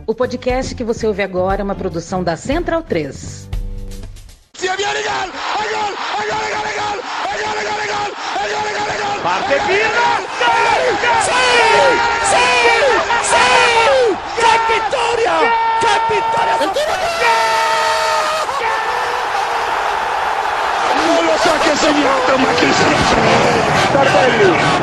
O podcast que você ouve agora é uma produção da Central 3. Parte Pirlo! ¡Qué vittoria! ¡Qué vittoria! Non lo so che ha segnato, ma chi se lo sa? Tardelli!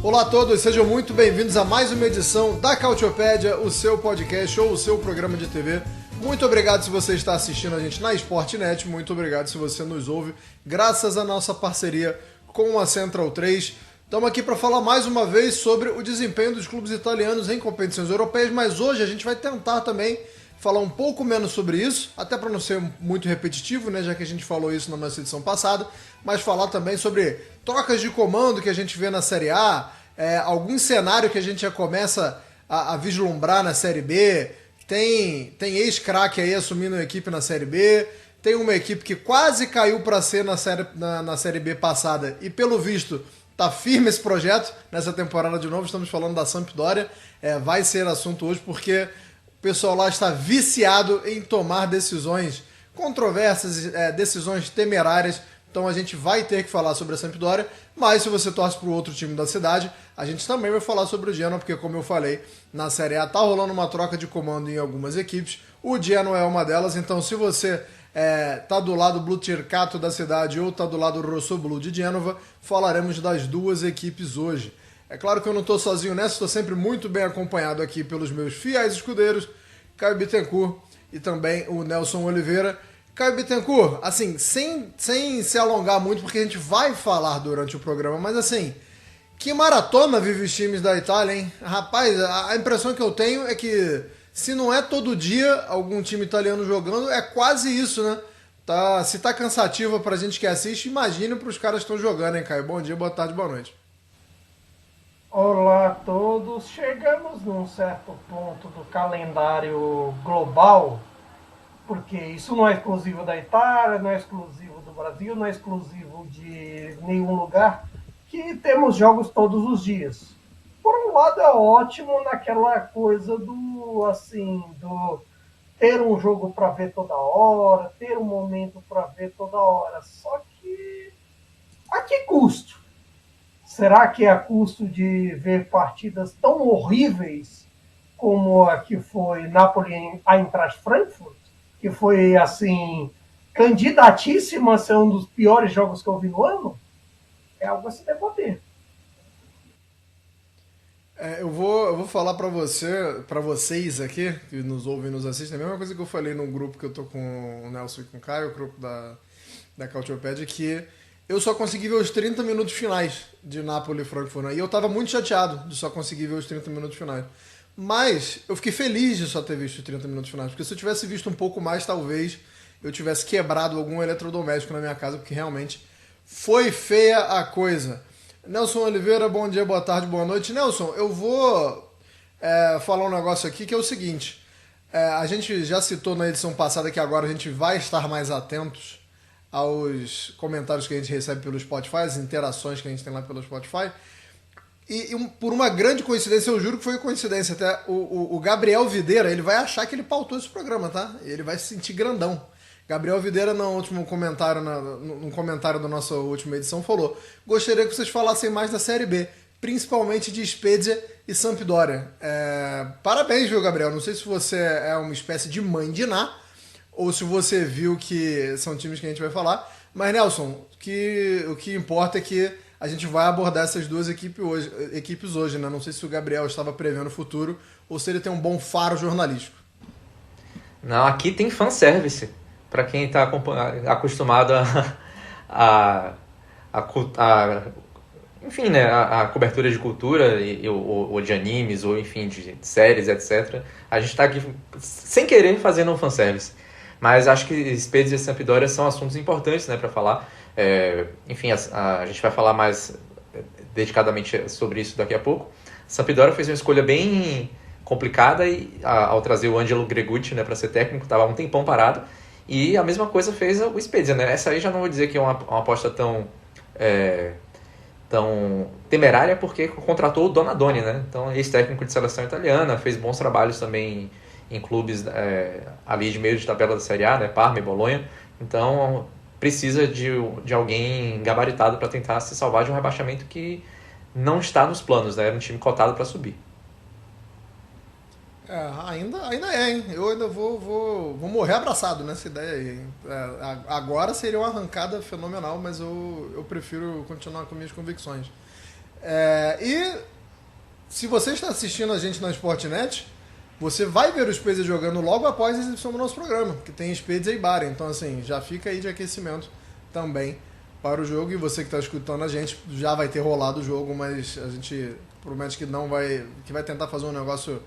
Olá a todos, sejam muito bem-vindos a mais uma edição da Cautiopédia, o seu podcast ou o seu programa de TV. Muito obrigado se você está assistindo a gente na Sportnet, muito obrigado se você nos ouve, graças à nossa parceria com a Central 3. Estamos aqui para falar mais uma vez sobre o desempenho dos clubes italianos em competições europeias, mas hoje a gente vai tentar também falar um pouco menos sobre isso, até para não ser muito repetitivo, né, já que a gente falou isso na nossa edição passada, mas falar também sobre trocas de comando que a gente vê na Série A, algum cenário que a gente já começa a vislumbrar na Série B, tem ex-craque aí assumindo a equipe na Série B, tem uma equipe que quase caiu para ser na série B passada e pelo visto tá firme esse projeto nessa temporada de novo, estamos falando da Sampdoria, vai ser assunto hoje porque o pessoal lá está viciado em tomar decisões controversas, decisões temerárias. Então a gente vai ter que falar sobre a Sampdoria, mas se você torce para o outro time da cidade, a gente também vai falar sobre o Genoa, porque como eu falei, na Série A tá rolando uma troca de comando em algumas equipes, o Genoa é uma delas, então se você tá do lado Blue Cercato da cidade ou tá do lado Rossoblu de Gênova, falaremos das duas equipes hoje. É claro que eu não estou sozinho nessa, estou sempre muito bem acompanhado aqui pelos meus fiéis escudeiros, Caio Bittencourt e também o Nelson Oliveira. Caio Bittencourt, assim, sem se alongar muito, porque a gente vai falar durante o programa, mas assim, que maratona vive os times da Itália, hein? Rapaz, a impressão que eu tenho é que se não é todo dia algum time italiano jogando, é quase isso, né? Se tá cansativa pra gente que assiste, imagine pros caras que estão jogando, hein, Caio? Bom dia, boa tarde, boa noite. Olá a todos, chegamos num certo ponto do calendário global, porque isso não é exclusivo da Itália, não é exclusivo do Brasil, não é exclusivo de nenhum lugar, que temos jogos todos os dias. Por um lado é ótimo naquela coisa do ter um jogo para ver toda hora, ter um momento para ver toda hora, só que a que custo? Será que é a custo de ver partidas tão horríveis como a que foi Napoli-Eintracht Frankfurt? Que foi, assim, candidatíssima a ser um dos piores jogos que eu vi no ano? É algo a se debater. Eu vou falar para vocês aqui, que nos ouvem e nos assistem, a mesma coisa que eu falei no grupo que eu tô com o Nelson e com o Caio, o grupo da Cautiopédia, que eu só consegui ver os 30 minutos finais de Napoli e Frankfurt, né? E eu tava muito chateado de só conseguir ver os 30 minutos finais. Mas eu fiquei feliz de só ter visto os 30 minutos finais, porque se eu tivesse visto um pouco mais, talvez eu tivesse quebrado algum eletrodoméstico na minha casa, porque realmente foi feia a coisa. Nelson Oliveira, bom dia, boa tarde, boa noite. Nelson, eu vou falar um negócio aqui que é o seguinte. A gente já citou na edição passada que agora a gente vai estar mais atentos aos comentários que a gente recebe pelo Spotify, as interações que a gente tem lá pelo Spotify. E por uma grande coincidência, eu juro que foi coincidência até, o Gabriel Videira, ele vai achar que ele pautou esse programa, tá? Ele vai se sentir grandão. Gabriel Videira, no último comentário, no comentário da nossa última edição, falou: gostaria que vocês falassem mais da Série B, principalmente de Spezia e Sampdoria. Parabéns, viu, Gabriel? Não sei se você é uma espécie de mãe de Ná, ou se você viu que são times que a gente vai falar. Mas, Nelson, o que importa é que a gente vai abordar essas duas equipes hoje, né? Não sei se o Gabriel estava prevendo o futuro ou se ele tem um bom faro jornalístico. Não, aqui tem fanservice. Para quem está acostumado enfim, né, a cobertura de cultura ou de animes, ou enfim, de séries, etc. A gente está aqui sem querer fazendo um fanservice. Mas acho que Spezia e Sampdoria são assuntos importantes, né, para falar. Enfim, a gente vai falar mais dedicadamente sobre isso daqui a pouco. Sampdoria fez uma escolha bem complicada ao trazer o Angelo Gregucci, né, para ser técnico, estava um tempão parado. E a mesma coisa fez o Spezia, né? Essa aí já não vou dizer que é uma aposta tão temerária, porque contratou o Donadoni, né? Então, ex-técnico de seleção italiana, fez bons trabalhos também em clubes ali de meio de tabela da Série A, né? Parma e Bolonha. Então, precisa de alguém gabaritado para tentar se salvar de um rebaixamento que não está nos planos, né? Era um time cotado para subir. Ainda é, hein? Eu ainda vou morrer abraçado nessa ideia aí, hein? Agora seria uma arrancada fenomenal, mas eu prefiro continuar com minhas convicções. E se você está assistindo a gente na Sportnet, você vai ver o Spezia jogando logo após a exibição do nosso programa, que tem Spezia e Bari. Então, assim, já fica aí de aquecimento também para o jogo. E você que está escutando a gente, já vai ter rolado o jogo, mas a gente promete que vai tentar fazer um negócio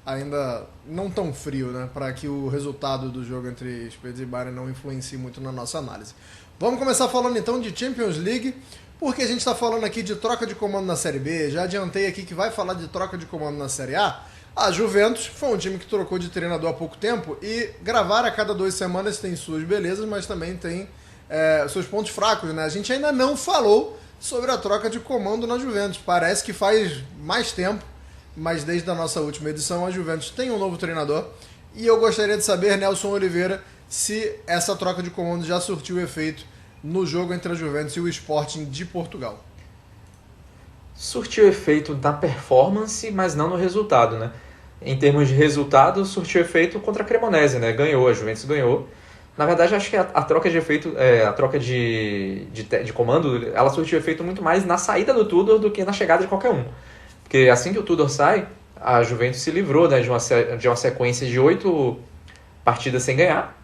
ainda não tão frio, né, para que o resultado do jogo entre Spezia e Bari não influencie muito na nossa análise. Vamos começar falando então de Champions League, porque a gente está falando aqui de troca de comando na Série B. Já adiantei aqui que vai falar de troca de comando na Série A. A Juventus foi um time que trocou de treinador há pouco tempo, e gravar a cada 2 semanas tem suas belezas, mas também tem seus pontos fracos, né? A gente ainda não falou sobre a troca de comando na Juventus. Parece que faz mais tempo, mas desde a nossa última edição a Juventus tem um novo treinador, e eu gostaria de saber, Nelson Oliveira, se essa troca de comando já surtiu efeito no jogo entre a Juventus e o Sporting de Portugal. Surtiu efeito na performance, mas não no resultado, né? Em termos de resultado, surtiu efeito contra a Cremonese, né? A Juventus ganhou. Na verdade, acho que a troca de efeito, a troca de comando, ela surtiu efeito muito mais na saída do Tudor do que na chegada de qualquer um. Porque assim que o Tudor sai, a Juventus se livrou, né, de uma sequência de 8 partidas sem ganhar.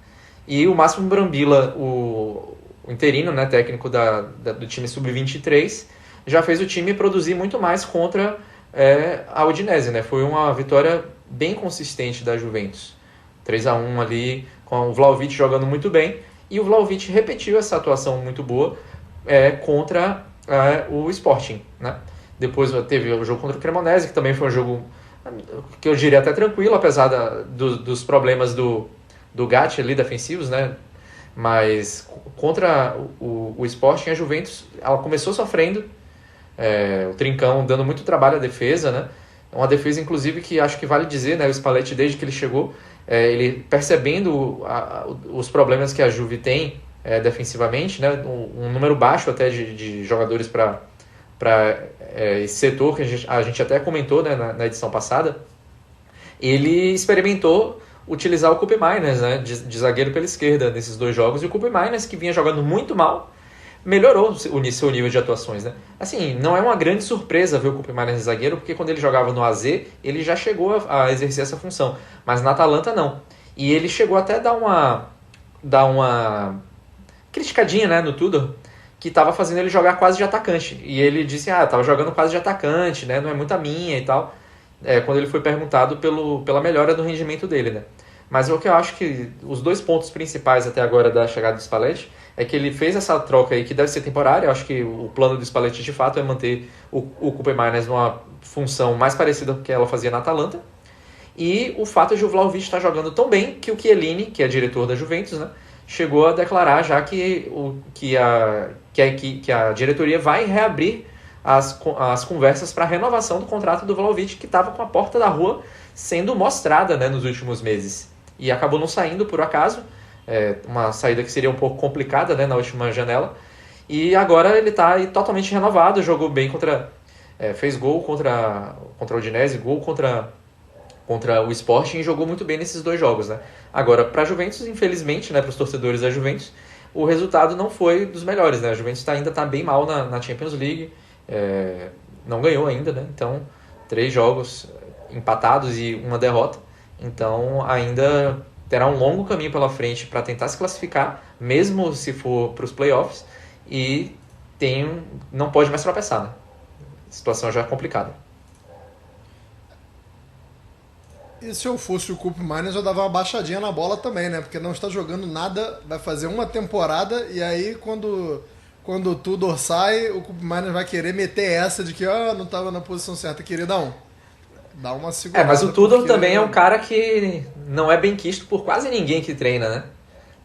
E o Máximo Brambilla, o interino, né, técnico do time sub-23, já fez o time produzir muito mais contra a Udinese, né? Foi uma vitória bem consistente da Juventus. 3-1 ali, com o Vlahovic jogando muito bem. E o Vlahovic repetiu essa atuação muito boa contra o Sporting, né? Depois teve o jogo contra o Cremonese, que também foi um jogo que eu diria até tranquilo, apesar dos problemas do Gatti ali defensivos, né? Mas contra o Sporting, a Juventus, ela começou sofrendo, o Trincão dando muito trabalho à defesa, né? Uma defesa, inclusive, que acho que vale dizer, né? O Spalletti, desde que ele chegou, ele percebendo os problemas que a Juve tem defensivamente, né? Um número baixo até de jogadores para esse setor, que a gente até comentou, né, na edição passada. Ele experimentou utilizar o Kobe Miners, né, de zagueiro pela esquerda nesses 2 jogos, e o Kobe Miners, que vinha jogando muito mal, melhorou o seu nível de atuações, né? Assim, não é uma grande surpresa ver o Kobe Miners de zagueiro, porque quando ele jogava no AZ, ele já chegou a exercer essa função, mas na Atalanta não. E ele chegou até a dar uma criticadinha, né, no Tudor, que estava fazendo ele jogar quase de atacante. E ele disse, estava jogando quase de atacante, né? Não é muito a minha e tal. Quando ele foi perguntado pela melhora do rendimento dele, né? Mas o que eu acho que os 2 pontos principais até agora da chegada do Spalletti é que ele fez essa troca aí que deve ser temporária. Eu acho que o plano do Spalletti de fato é manter o Kobe Miners numa função mais parecida com o que ela fazia na Atalanta. E o fato de o Vlahovic estar jogando tão bem que o Chiellini, que é diretor da Juventus, né, chegou a declarar já que a diretoria vai reabrir as conversas para a renovação do contrato do Vlahovic, que estava com a porta da rua sendo mostrada, né, nos últimos meses. E acabou não saindo por acaso, uma saída que seria um pouco complicada, né, na última janela. E agora ele está totalmente renovado, jogou bem fez gol contra o Udinese, gol contra o Sporting, e jogou muito bem nesses 2 jogos, né? Agora, para a Juventus, infelizmente, né, para os torcedores da Juventus, o resultado não foi dos melhores, né? A Juventus ainda está bem mal na Champions League, não ganhou ainda, né? Então, 3 jogos empatados e 1 derrota. Então, ainda terá um longo caminho pela frente para tentar se classificar, mesmo se for para os playoffs, e não pode mais tropeçar, né? A situação já é complicada. E se eu fosse o Kobe Miners, eu dava uma baixadinha na bola também, né? Porque não está jogando nada, vai fazer uma temporada, e aí quando quando o Tudor sai, o Koop Meiners vai querer meter essa de que não estava na posição certa. Queridão, dá uma segurada. Mas o Tudor também é um cara que não é bem quisto por quase ninguém que treina, né?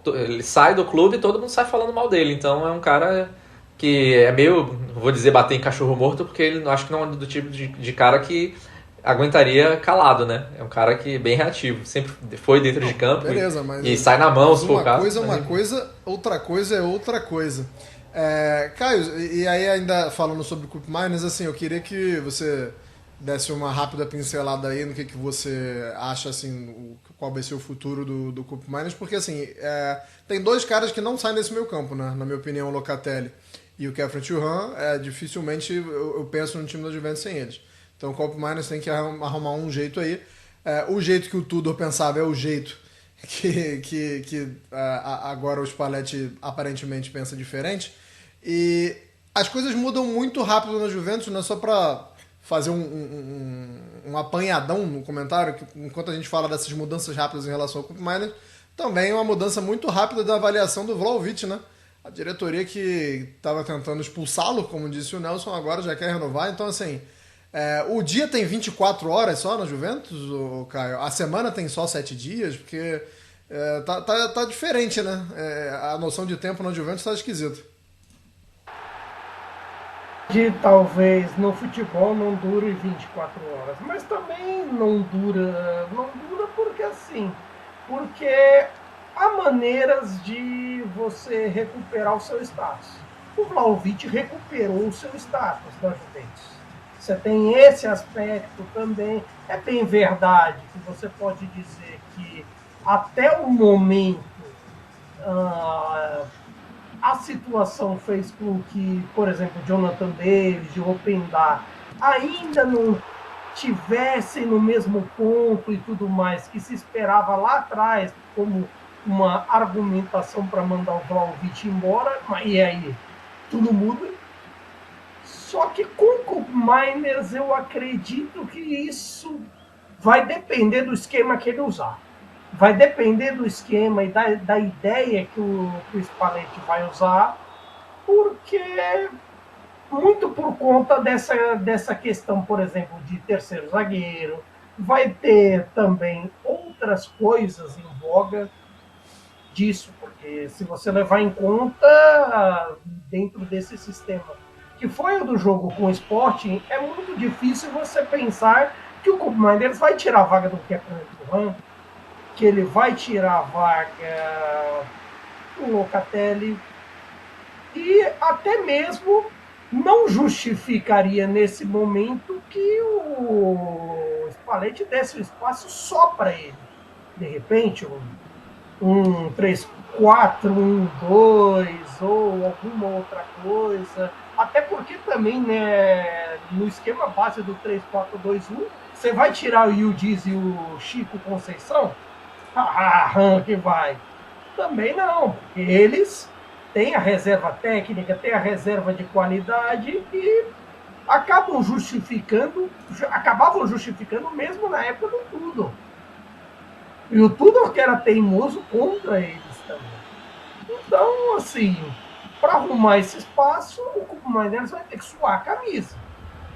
Ele sai do clube e todo mundo sai falando mal dele. Então é um cara que é meio, vou dizer, bater em cachorro morto, porque ele acho que não é do tipo de cara que aguentaria calado, né? É um cara que é bem reativo, sempre foi dentro de campo. Beleza, mas e sai na mão se for o caso. Uma coisa é uma coisa, outra coisa é outra coisa. Caio, e aí ainda falando sobre o Koop Meiners, assim, eu queria que você desse uma rápida pincelada aí no que você acha, assim, qual vai ser o futuro do Koop Meiners, porque assim, tem dois caras que não saem desse meio campo, né? Na minha opinião, o Locatelli e o Khéphren Thuram, dificilmente eu penso no time da Juventus sem eles. Então o Koop Meiners tem que arrumar um jeito aí. O jeito que o Tudor pensava é o jeito que agora o Spalletti aparentemente pensa diferente. E as coisas mudam muito rápido na Juventus, não é só para fazer um apanhadão no comentário, que enquanto a gente fala dessas mudanças rápidas em relação ao Koop Meiners, também uma mudança muito rápida da avaliação do Vlahovic, né? A diretoria que estava tentando expulsá-lo, como disse o Nelson, agora já quer renovar. Então, assim, o dia tem 24 horas só na Juventus, Caio? A semana tem só 7 dias? Porque tá diferente, né? A noção de tempo na Juventus tá esquisita. Talvez no futebol não dure 24 horas, mas também não dura porque há maneiras de você recuperar o seu status. O Vlahovic recuperou o seu status na Juventus. Você tem esse aspecto também. É bem verdade que você pode dizer que até o momento a situação fez com que, por exemplo, Jonathan David, o Openda ainda não tivessem no mesmo ponto e tudo mais que se esperava lá atrás como uma argumentação para mandar o Vlahovic embora, e aí tudo muda. Só que com o Koop Meiners eu acredito que isso vai depender do esquema que ele usar. Vai depender do esquema e da ideia que o Spalletti vai usar, porque muito por conta dessa questão, por exemplo, de terceiro zagueiro, vai ter também outras coisas em voga disso, porque se você levar em conta dentro desse sistema que foi o do jogo com o Sporting, é muito difícil você pensar que o Koop Meiners vai tirar a vaga do Khéphren Thuram, que ele vai tirar a vaga do Locatelli, e até mesmo não justificaria nesse momento que o Spalletti desse o espaço só para ele. De repente, um 3-4, 1-2 ou alguma outra coisa. Até porque também, né, no esquema base do 3-4-2-1, você vai tirar o Yildiz e o Chico Conceição? Que vai. Também não, porque eles têm a reserva técnica, têm a reserva de qualidade e acabavam justificando mesmo na época do Tudor. E o Tudor que era teimoso contra eles também. Então, assim, para arrumar esse espaço, o Koop Meiners vai ter que suar a camisa.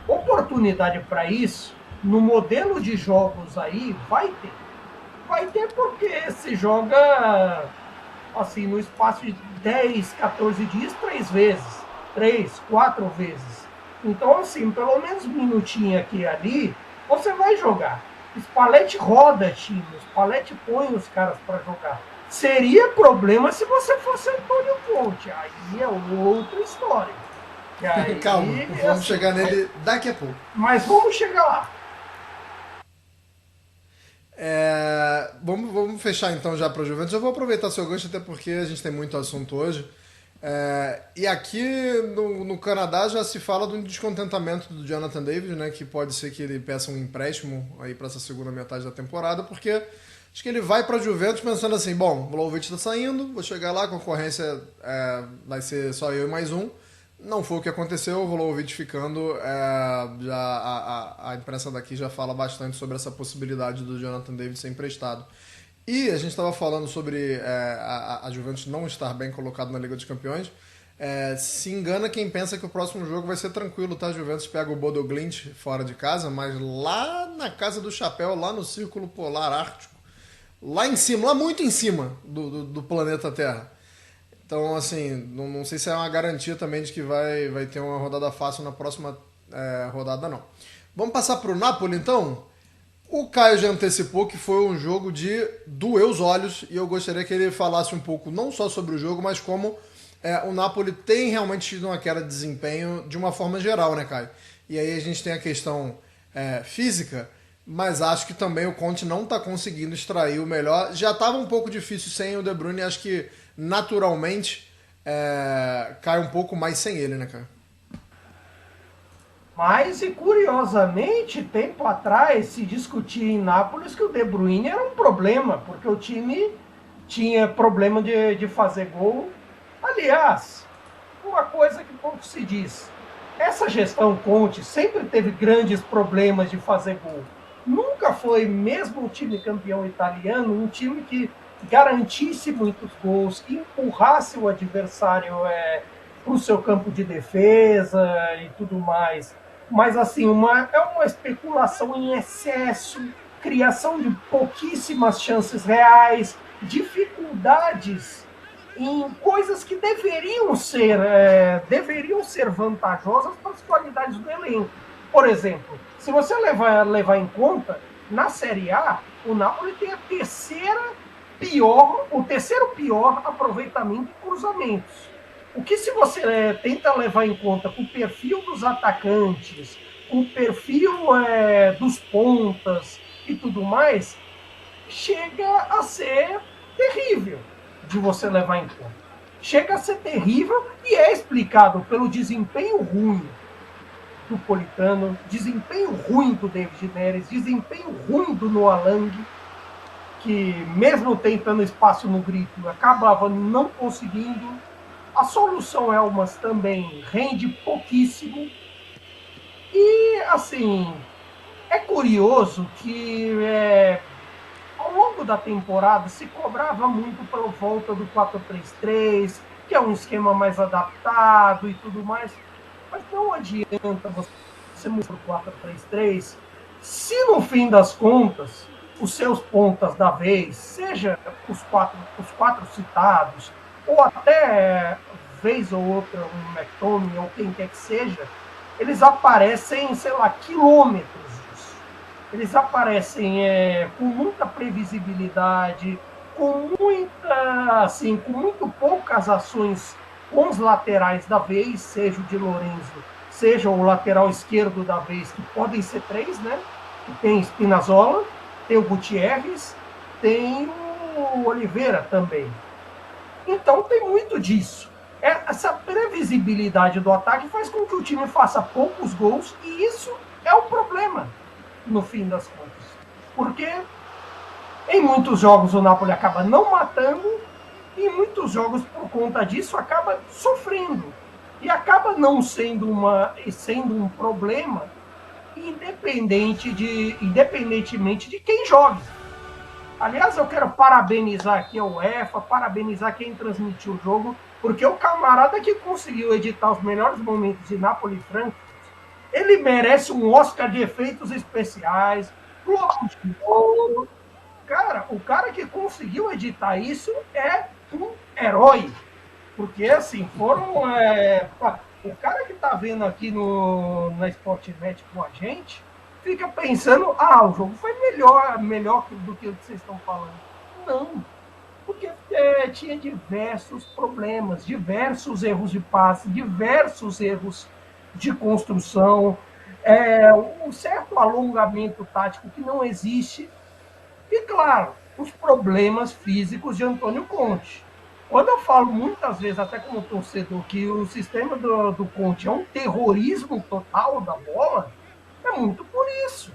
Oportunidade para isso, no modelo de jogos aí, vai ter. Vai ter porque se joga assim, no espaço de 10, 14 dias, 3 vezes. 3, 4 vezes. Então, assim, pelo menos um minutinho aqui e ali, você vai jogar. Spalletti roda time, Spalletti põe os caras para jogar. Seria problema se você fosse Antônio Conte. Aí é outra história. Aí, calma, vamos chegar nele daqui a pouco. Mas vamos chegar lá. Vamos fechar então já para o Juventus. Eu vou aproveitar seu gancho, até porque a gente tem muito assunto hoje. E aqui no Canadá já se fala do descontentamento do Jonathan David, né, que pode ser que ele peça um empréstimo aí para essa segunda metade da temporada, porque acho que ele vai para a Juventus pensando assim, bom, o Vlahovic está saindo, vou chegar lá, a concorrência vai ser só eu e mais um. Não foi o que aconteceu, o Vlahovic ficando, já a imprensa daqui já fala bastante sobre essa possibilidade do Jonathan David ser emprestado. E a gente estava falando sobre a Juventus não estar bem colocado na Liga dos Campeões. Se engana quem pensa que o próximo jogo vai ser tranquilo, tá? A Juventus pega o Bodo Glimt fora de casa, mas lá na Casa do Chapéu, lá no Círculo Polar Ártico, lá em cima, lá muito em cima do planeta Terra. Então, assim, não sei se é uma garantia também de que vai ter uma rodada fácil na próxima rodada, não. Vamos passar para o Napoli, então? O Caio já antecipou que foi um jogo de doer os olhos e eu gostaria que ele falasse um pouco, não só sobre o jogo, mas como o Napoli tem realmente tido uma queda de desempenho de uma forma geral, né, Caio? E aí a gente tem a questão física, mas acho que também o Conte não está conseguindo extrair o melhor. Já estava um pouco difícil sem o De Bruyne, acho que naturalmente cai um pouco mais sem ele, né, Caio? Mas, e curiosamente, tempo atrás se discutia em Nápoles que o De Bruyne era um problema, porque o time tinha problema de fazer gol. Aliás, uma coisa que pouco se diz, essa gestão Conte sempre teve grandes problemas de fazer gol. Nunca foi, mesmo o time campeão italiano, um time que garantisse muitos gols, que empurrasse o adversário para o seu campo de defesa e tudo mais. Mas, assim, é uma especulação em excesso, criação de pouquíssimas chances reais, dificuldades em coisas que deveriam ser vantajosas para as qualidades do elenco. Por exemplo, se você levar em conta, na Série A, o Napoli tem o terceiro pior aproveitamento em cruzamentos. O que se você tenta levar em conta com o perfil dos atacantes, com o perfil dos pontas e tudo mais, chega a ser terrível de você levar em conta. Chega a ser terrível e é explicado pelo desempenho ruim do Politano, desempenho ruim do David Neres, desempenho ruim do Noah Lang, que mesmo tentando espaço no grito, acabava não conseguindo. A solução Elmas também rende pouquíssimo. E, assim, é curioso que ao longo da temporada se cobrava muito pela volta do 4-3-3, que é um esquema mais adaptado e tudo mais. Mas não adianta você mudar para o 4-3-3 se no fim das contas os seus pontas da vez, seja os quatro citados, ou até vez ou outra um McTominay ou quem quer que seja, eles aparecem, sei lá, quilômetros disso. Eles aparecem com muita previsibilidade, com muito poucas ações com os laterais da vez, seja o Di Lorenzo, seja o lateral esquerdo da vez, que podem ser 3, né? Tem Spinazzola, tem o Gutierrez, tem o Oliveira também. Então tem muito disso. Essa previsibilidade do ataque faz com que o time faça poucos gols e isso é o problema, no fim das contas. Porque em muitos jogos o Napoli acaba não matando e em muitos jogos, por conta disso, acaba sofrendo. E acaba não sendo um problema independentemente de quem joga. Aliás, eu quero parabenizar aqui a UEFA, parabenizar quem transmitiu o jogo, porque o camarada que conseguiu editar os melhores momentos de Napoli e Frankfurt, ele merece um Oscar de efeitos especiais, Globo de Ouro. Cara, o cara que conseguiu editar isso é um herói. Porque, assim, o cara que tá vendo aqui na Sportnet com a gente, fica pensando, o jogo foi melhor do que o que vocês estão falando. Não, porque tinha diversos problemas, diversos erros de passe, diversos erros de construção, um certo alongamento tático que não existe, e, claro, os problemas físicos de Antônio Conte. Quando eu falo muitas vezes, até como torcedor, que o sistema do Conte é um terrorismo total da bola, é muito por isso.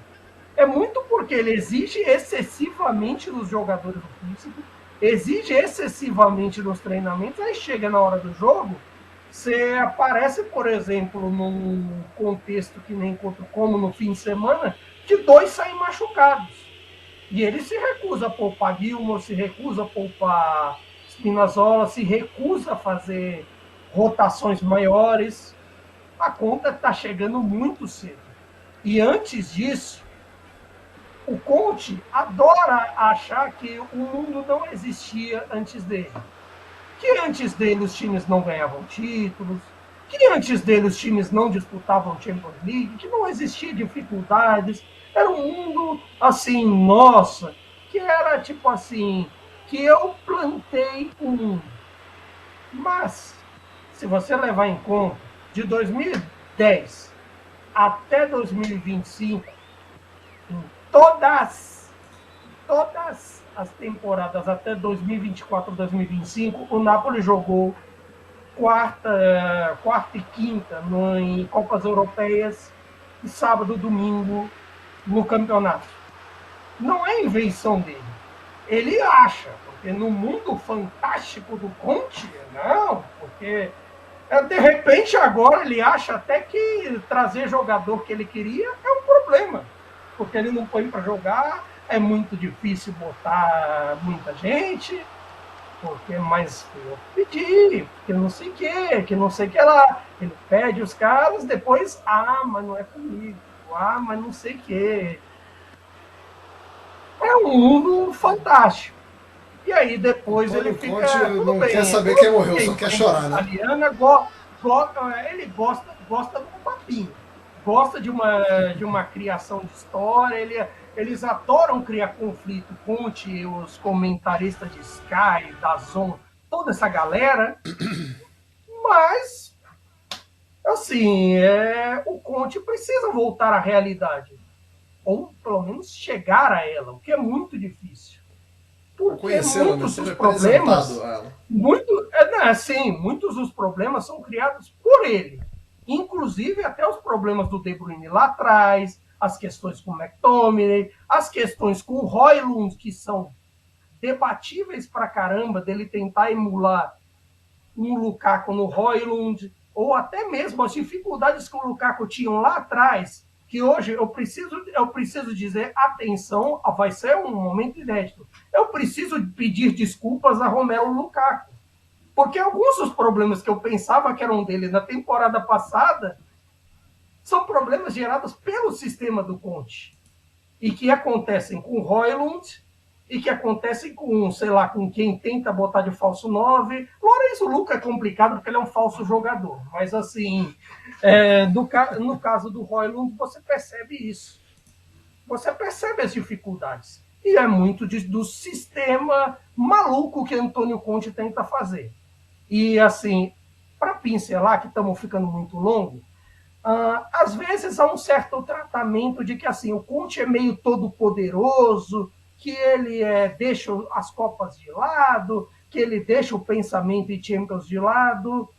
É muito porque ele exige excessivamente dos jogadores do físico, exige excessivamente nos treinamentos, aí chega na hora do jogo, você aparece, por exemplo, num contexto que nem como no fim de semana, que 2 saem machucados. E ele se recusa a poupar Gilmour, se recusa a poupar Spinazzola, se recusa a fazer rotações maiores. A conta está chegando muito cedo. E antes disso, o Conte adora achar que o mundo não existia antes dele. Que antes dele os times não ganhavam títulos, que antes dele os times não disputavam Champions League, que não existia dificuldades. Era um mundo assim, nossa, que era tipo assim, que eu plantei o mundo. Mas, se você levar em conta, de 2010 até 2025, em todas as temporadas até 2024, 2025, o Napoli jogou quarta e quinta em Copas Europeias e sábado e domingo no campeonato. Não é invenção dele. Ele acha, porque no mundo fantástico do Conte, não, porque de repente agora ele acha até que trazer jogador que ele queria é um problema, porque ele não põe para jogar, é muito difícil botar muita gente, porque mas eu pedi, que não sei o que não sei o que lá. Ele pede os caras, depois, mas não é comigo, mas não sei o que. É um mundo fantástico. E aí depois ele fica. Não quer saber quem morreu, só quer chorar, né? Italiana, ele gosta de um papinho. Gosta de uma criação de história. Eles adoram criar conflito. Conte, os comentaristas de Sky, DAZN, toda essa galera. Mas, assim, o Conte precisa voltar à realidade. Ou, pelo menos, chegar a ela, o que é muito difícil. Porque muitos dos problemas... muitos dos problemas são criados por ele. Inclusive, até os problemas do De Bruyne lá atrás, as questões com o McTominay, as questões com o Højlund, que são debatíveis pra caramba, dele tentar emular um Lukaku no Højlund, ou até mesmo as dificuldades que o Lukaku tinham lá atrás, que hoje eu preciso dizer, atenção, vai ser um momento inédito. Eu preciso pedir desculpas a Romelu Lukaku. Porque alguns dos problemas que eu pensava que eram dele na temporada passada são problemas gerados pelo sistema do Conte. E que acontecem com o Højlund, e que acontecem com, sei lá, com quem tenta botar de falso 9. Lourenço Luca é complicado porque ele é um falso jogador. Mas, assim, no caso do Højlund, você percebe isso. Você percebe as dificuldades. E é muito do sistema maluco que Antônio Conte tenta fazer. E, assim, para pincelar, que estamos ficando muito longo, às vezes há um certo tratamento de que, assim, o Conte é meio todo poderoso, que ele deixa as Copas de lado, que ele deixa o pensamento em Champions de lado.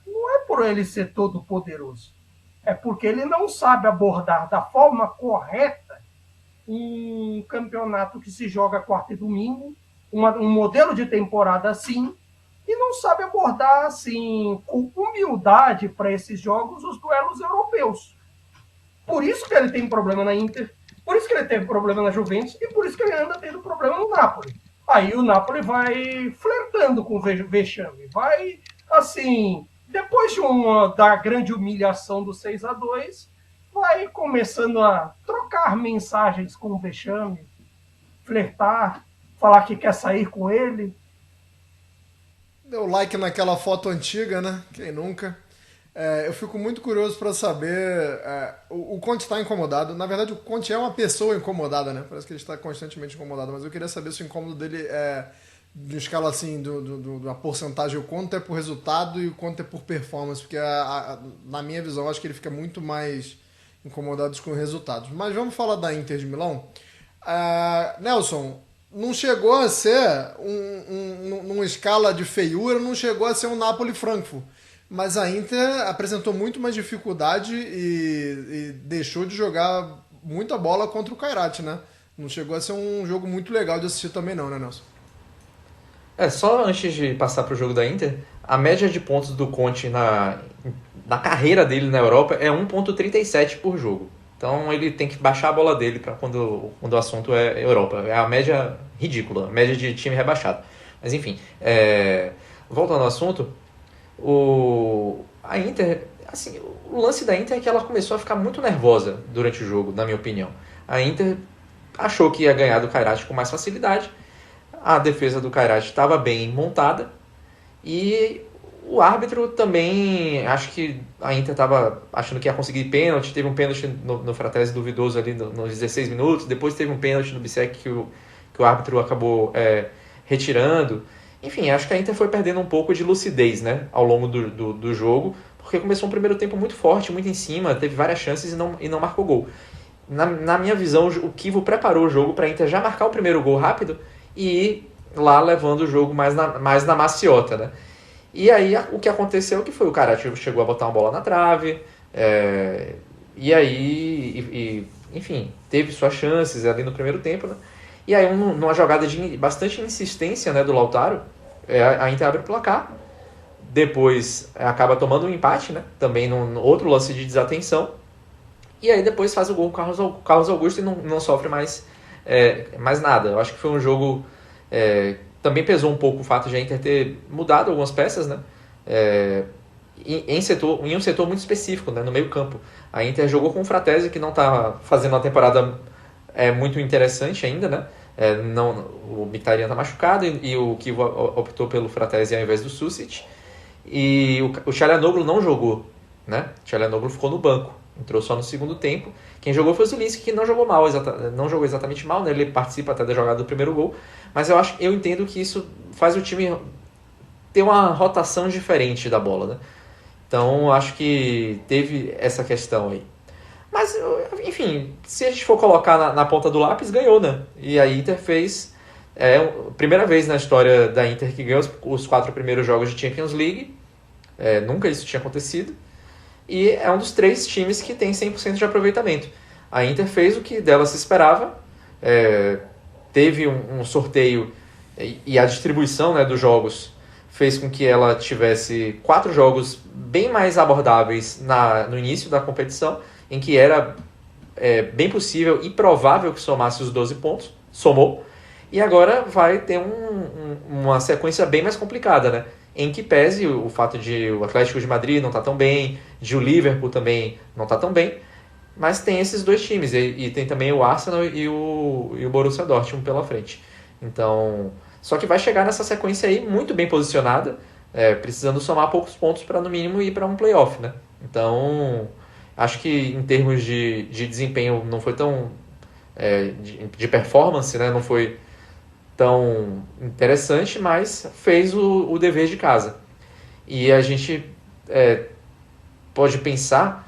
Não é por ele ser todo poderoso. É porque ele não sabe abordar da forma correta um campeonato que se joga quarta e domingo, um modelo de temporada assim, e não sabe abordar assim com humildade para esses jogos os duelos europeus. Por isso que ele tem problema na Inter, por isso que ele teve problema na Juventus e por isso que ele anda tendo problema no Napoli. Aí o Napoli vai flertando com o vexame, vai assim, depois da grande humilhação do 6-2, vai começando a trocar mensagens com o vexame, flertar, falar que quer sair com ele. Deu like naquela foto antiga, né? Quem nunca? Eu fico muito curioso para saber. O Conte está incomodado. Na verdade, o Conte é uma pessoa incomodada, né? Parece que ele está constantemente incomodado. Mas eu queria saber se o incômodo dele é de escala assim, da porcentagem. O quanto é por resultado e o quanto é por performance. Porque, na minha visão, eu acho que ele fica muito mais incomodado com resultados. Mas vamos falar da Inter de Milão. Nelson, não chegou a ser numa escala de feiura, não chegou a ser um Napoli-Frankfurt. Mas a Inter apresentou muito mais dificuldade e deixou de jogar muita bola contra o Kairat, né? Não chegou a ser um jogo muito legal de assistir também não, né, Nelson? Só antes de passar para o jogo da Inter, a média de pontos do Conte na carreira dele na Europa é 1,37 por jogo. Então ele tem que baixar a bola dele para quando o assunto é Europa. É a média ridícula, a média de time rebaixado. Mas enfim, voltando ao assunto, A Inter, assim, o lance da Inter é que ela começou a ficar muito nervosa durante o jogo, na minha opinião. A Inter achou que ia ganhar do Kairat com mais facilidade, a defesa do Kairat estava bem montada, e o árbitro também, acho que a Inter estava achando que ia conseguir pênalti, teve um pênalti no Fratesi duvidoso ali nos 16 minutos, depois teve um pênalti no Bissek que o árbitro acabou retirando. Enfim, acho que a Inter foi perdendo um pouco de lucidez, né, ao longo do jogo, porque começou um primeiro tempo muito forte, muito em cima, teve várias chances e não marcou gol. Na minha visão, o Kivo preparou o jogo para a Inter já marcar o primeiro gol rápido e ir lá levando o jogo mais na maciota, né? E aí o que aconteceu que foi o Kairat chegou a botar uma bola na trave, e aí, enfim, teve suas chances ali no primeiro tempo, né? E aí numa jogada de bastante insistência, né, do Lautaro, a Inter abre o placar, depois acaba tomando um empate, né, também no outro lance de desatenção, e aí depois faz o gol com o Carlos Augusto e não sofre mais nada. Eu acho que foi um jogo... também pesou um pouco o fato de a Inter ter mudado algumas peças, né? Em um setor muito específico, né? No meio campo. A Inter jogou com o Fratesi, que não está fazendo uma temporada muito interessante ainda, né? O Mkhitaryan está machucado e o Kivo optou pelo Fratesi ao invés do Susic. E o Çalhanoğlu não jogou, né? O Çalhanoğlu ficou no banco, entrou só no segundo tempo. Quem jogou foi o Zielinski, que não jogou mal, não jogou exatamente mal, né? Ele participa até da jogada do primeiro gol, mas eu entendo que isso faz o time ter uma rotação diferente da bola, né? Então acho que teve essa questão aí. Mas, enfim, se a gente for colocar na ponta do lápis, ganhou, né? E a Inter fez... primeira vez na história da Inter que ganhou os 4 primeiros jogos de Champions League. Nunca isso tinha acontecido. E é um dos 3 times que tem 100% de aproveitamento. A Inter fez o que dela se esperava. Teve um sorteio e a distribuição, né, dos jogos fez com que ela tivesse 4 jogos bem mais abordáveis no início da competição, em que era bem possível e provável que somasse os 12 pontos. Somou. E agora vai ter uma sequência bem mais complicada, né? Em que pese o fato de o Atlético de Madrid não estar tão bem, de o Liverpool também não estar tão bem, mas tem esses 2 times, e tem também o Arsenal e o Borussia Dortmund pela frente. Então, só que vai chegar nessa sequência aí muito bem posicionada, precisando somar poucos pontos para no mínimo ir para um playoff, né? Então, acho que em termos de desempenho não foi tão... de performance, né? Não foi tão interessante, mas fez o dever de casa. E a gente pode pensar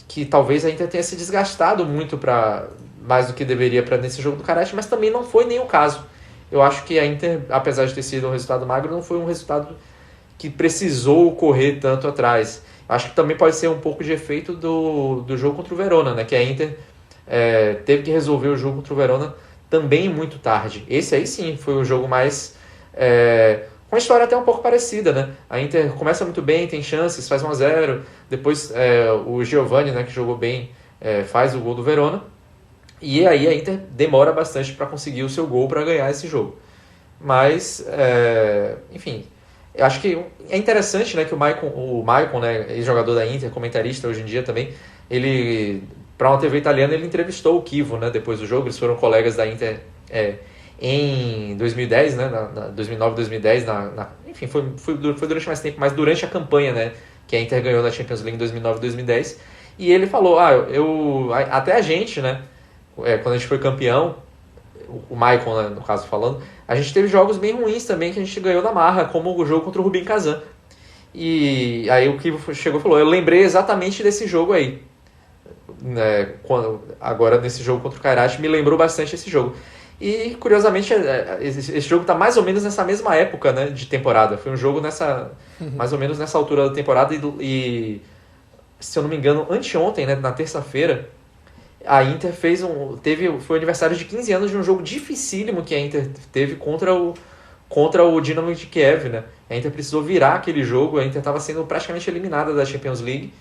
que talvez a Inter tenha se desgastado muito mais do que deveria nesse jogo do Kairat, mas também não foi nem o caso. Eu acho que a Inter, apesar de ter sido um resultado magro, não foi um resultado que precisou correr tanto atrás. Acho que também pode ser um pouco de efeito do jogo contra o Verona, né? Que a Inter teve que resolver o jogo contra o Verona também muito tarde. Esse aí sim foi o jogo mais... com uma história até um pouco parecida, né? A Inter começa muito bem, tem chances, faz 1-0. Depois o Giovani, né, que jogou bem, faz o gol do Verona. E aí a Inter demora bastante para conseguir o seu gol para ganhar esse jogo. Mas, enfim, eu acho que é interessante, né, que o Maicon, né, ex-jogador da Inter, comentarista hoje em dia também, ele, para uma TV italiana, ele entrevistou o Kivo, né, depois do jogo. Eles foram colegas da Inter em 2010, né, 2009, 2010, enfim, foi durante mais tempo, mas durante a campanha, né, que a Inter ganhou na Champions League em 2009 e 2010. E ele falou, até a gente, né, quando a gente foi campeão, o Maicon, né, no caso falando, a gente teve jogos bem ruins também que a gente ganhou na marra, como o jogo contra o Rubin Kazan. E aí o Kivo chegou e falou, eu lembrei exatamente desse jogo aí. Agora nesse jogo contra o Kairat me lembrou bastante esse jogo. E curiosamente esse jogo está mais ou menos nessa mesma época, né, de temporada. Foi um jogo mais ou menos nessa altura da temporada e se eu não me engano, anteontem, né, na terça-feira, a Inter foi o aniversário de 15 anos de um jogo dificílimo que a Inter teve contra o Dinamo de Kiev, né? A Inter precisou virar aquele jogo, a Inter estava sendo praticamente eliminada da Champions League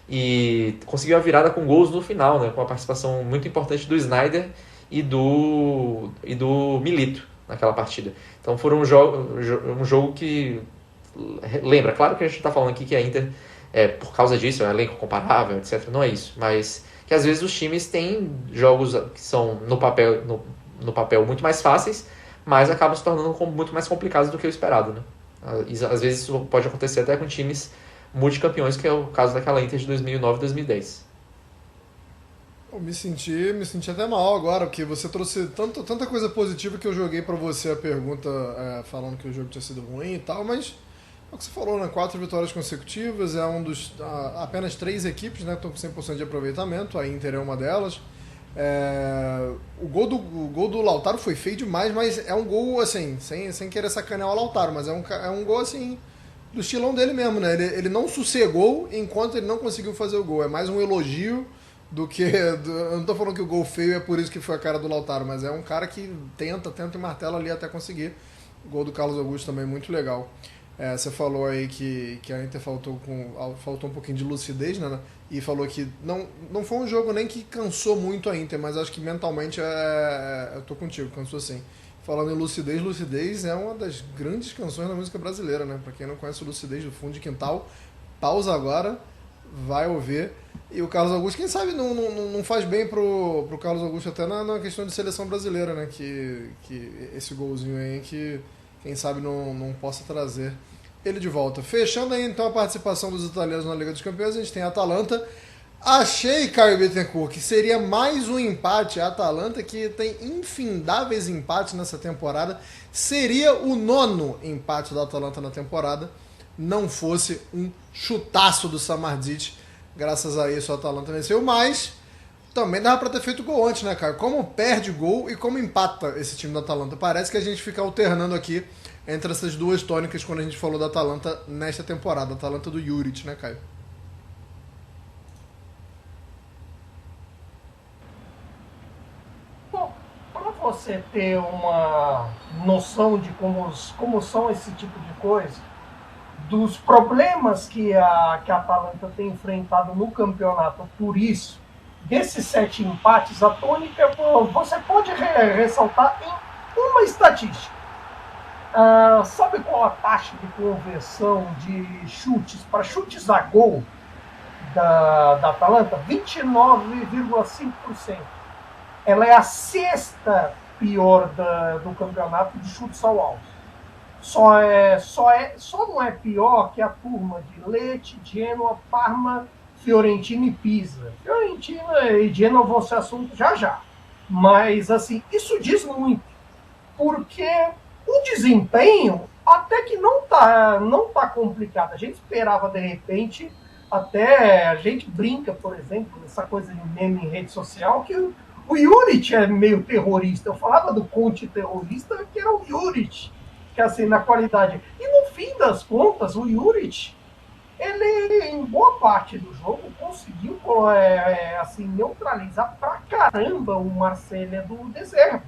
e conseguiu a virada com gols no final, né? Com a participação muito importante do Sneijder e do Milito naquela partida. Então foi um jogo que lembra, claro que a gente está falando aqui que a Inter, por causa disso, é um elenco comparável, etc. Não é isso, mas que às vezes os times têm jogos que são no papel muito mais fáceis, mas acabam se tornando muito mais complicados do que o esperado, né? Às vezes isso pode acontecer até com times multicampeões, que é o caso daquela Inter de 2009 e 2010. Eu me senti até mal agora, porque você trouxe tanta coisa positiva que eu joguei pra você a pergunta falando que o jogo tinha sido ruim e tal, mas é o que você falou, né? 4 vitórias consecutivas, é apenas 3 equipes, né? Estão com 100% de aproveitamento, a Inter é uma delas. O gol do Lautaro foi feio demais, mas é um gol assim, sem querer sacanear o Lautaro, mas é um gol assim, do estilão dele mesmo, né? Ele não sossegou enquanto ele não conseguiu fazer o gol. É mais um elogio do que. Eu não tô falando que o gol feio é por isso que foi a cara do Lautaro, mas é um cara que tenta e martela ali até conseguir. O gol do Carlos Augusto também muito legal. Você falou aí que a Inter faltou um pouquinho de lucidez, né? E falou que não foi um jogo nem que cansou muito a Inter, mas acho que mentalmente eu tô contigo, cansou sim. Falando em Lucidez é uma das grandes canções da música brasileira, né? Pra quem não conhece o Lucidez do Fundo de Quintal, pausa agora, vai ouvir. E o Carlos Augusto, quem sabe não faz bem pro Carlos Augusto até na questão de seleção brasileira, né? Que esse golzinho aí que quem sabe não possa trazer ele de volta. Fechando aí então a participação dos italianos na Liga dos Campeões, a gente tem a Atalanta. Achei, Caio Bittencourt, que seria mais um empate. A Atalanta, que tem infindáveis empates nessa temporada, seria o 9º empate da Atalanta na temporada, não fosse um chutaço do Samardžić. Graças a isso a Atalanta venceu, mas também dava pra ter feito gol antes, né, cara? Como perde gol e como empata esse time da Atalanta. Parece que a gente fica alternando aqui entre essas duas tônicas quando a gente falou da Atalanta nesta temporada. A Atalanta do Juric, né, Caio? Para você ter uma noção de como são esse tipo de coisa, dos problemas que a Atalanta tem enfrentado no campeonato, por isso, desses 7 empates, a tônica você pode ressaltar em uma estatística. Sabe qual a taxa de conversão de chutes para chutes a gol da Atalanta? 29,5%. Ela é a 6ª pior do campeonato de chutes ao alvo. Só não é pior que a turma de Lecce, Genoa, Parma, Fiorentina e Pisa. Fiorentina e Genoa vão ser assunto já. Mas, assim, isso diz muito. Porque o desempenho até que não tá complicado. A gente esperava, de repente, até a gente brinca, por exemplo, nessa coisa de meme em rede social, que o Juric é meio terrorista. Eu falava do Conte terrorista, que era o Juric, que assim, na qualidade. E no fim das contas, o Juric, ele, em boa parte do jogo, conseguiu assim, neutralizar pra caramba o Marselha do Deserto.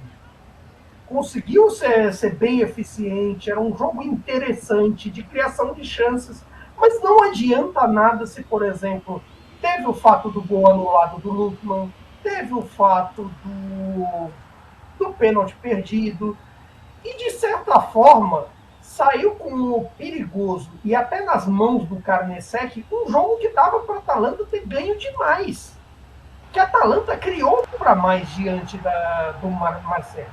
Conseguiu ser bem eficiente, era um jogo interessante, de criação de chances, mas não adianta nada se, por exemplo, teve o fato do gol anulado do Lukman, teve o fato do pênalti perdido, e de certa forma saiu com o perigoso e até nas mãos do Carnesec um jogo que dava para a Atalanta ter ganho demais, que a Atalanta criou para mais diante do Marcelo.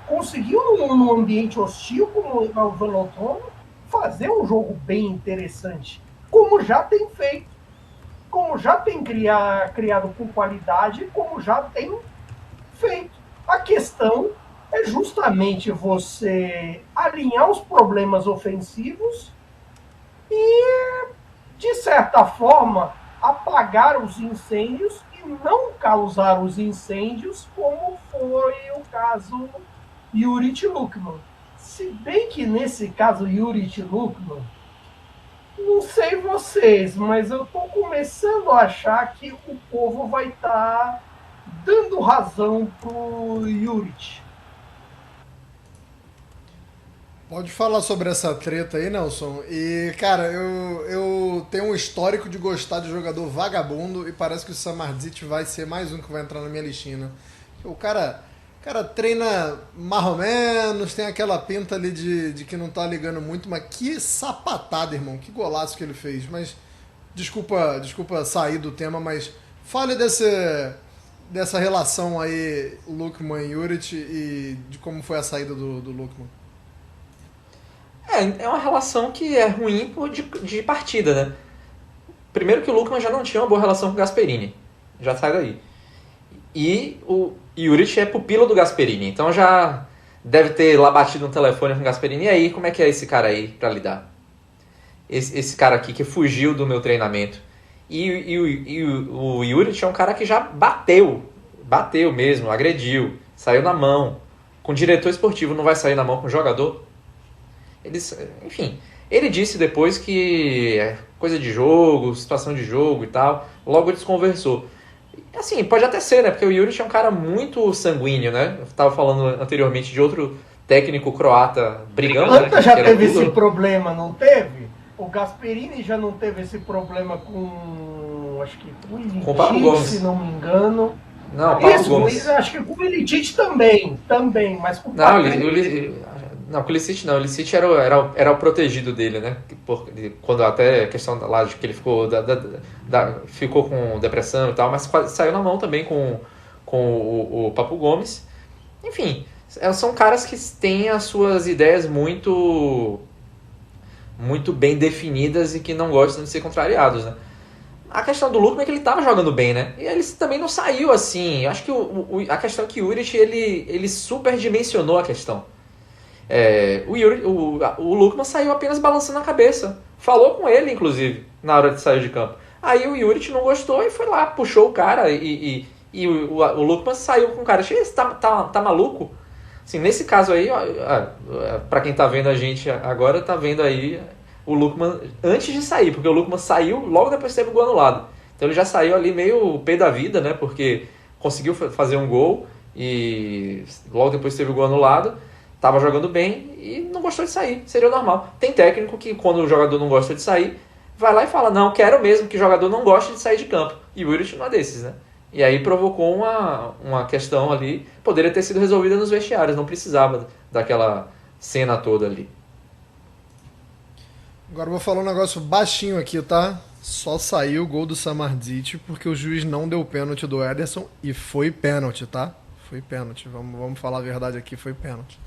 Conseguiu, num ambiente hostil como o Velodrome, fazer um jogo bem interessante, como já tem feito, como já tem criado com qualidade, como já tem feito. A questão é justamente você alinhar os problemas ofensivos e, de certa forma, apagar os incêndios e não causar os incêndios, como foi o caso Juric Lukman. Se bem que nesse caso Juric Lukman, não sei vocês, mas eu estou começando a achar que o povo vai estar dando razão pro Juric. Pode falar sobre essa treta aí, Nelson. E, cara, eu tenho um histórico de gostar de jogador vagabundo e parece que o Samardžić vai ser mais um que vai entrar na minha listinha. O cara Cara, treina mais ou menos, tem aquela pinta ali de que não tá ligando muito, mas que sapatada, irmão, que golaço que ele fez. Mas desculpa sair do tema, mas fale dessa relação aí, Lukman e Juric, e de como foi a saída do Lukman. É uma relação que é ruim de partida, né? Primeiro que o Lukman já não tinha uma boa relação com o Gasperini, já sai daí. E o Juric é pupilo do Gasperini, então já deve ter lá batido no telefone com o Gasperini. E aí, como é que é esse cara aí pra lidar? Esse cara aqui que fugiu do meu treinamento. E o Juric é um cara que já bateu mesmo, agrediu, saiu na mão. Com diretor esportivo não vai sair na mão com jogador? Enfim, ele disse depois que é coisa de jogo, situação de jogo e tal, logo eles conversou. Assim, pode até ser, né? Porque o Juric é um cara muito sanguíneo, né? Eu estava falando anteriormente de outro técnico croata brigando, né? Já teve esse problema, não teve? O Gasperini já não teve esse problema acho que com o Ilicic, se não me engano. Não, Papo Gomes. Acho que com o Ilicic também, mas com o Não, com o Ilicic não. O Ilicic era o protegido dele, né? Quando até a questão lá de que ele ficou com depressão e tal, mas saiu na mão também com o Papo Gomes. Enfim, são caras que têm as suas ideias muito bem definidas e que não gostam de ser contrariados, né? A questão do Lukman é que ele estava jogando bem, né? E ele também não saiu assim. Eu acho que a questão é que o Juric, ele superdimensionou a questão. O Lukman saiu apenas balançando a cabeça. Falou com ele, inclusive, na hora de sair de campo. Aí o Juric não gostou e foi lá, puxou o cara e o Lukman saiu com o cara. Você tá maluco? Assim, nesse caso aí, para quem tá vendo a gente agora, tá vendo aí o Lukman antes de sair, porque o Lukman saiu logo depois que teve o gol anulado. Então ele já saiu ali meio pé da vida, né? Porque conseguiu fazer um gol e logo depois teve o gol anulado, tava jogando bem e não gostou de sair. Seria o normal. Tem técnico que quando o jogador não gosta de sair, vai lá e fala, não, quero mesmo que o jogador não goste de sair de campo. E o Juric não é desses, né? E aí provocou uma questão ali, poderia ter sido resolvida nos vestiários, não precisava daquela cena toda ali. Agora eu vou falar um negócio baixinho aqui, tá? Só saiu o gol do Samardzic porque o juiz não deu pênalti do Ederson e foi pênalti, tá? Foi pênalti, vamos falar a verdade aqui, foi pênalti.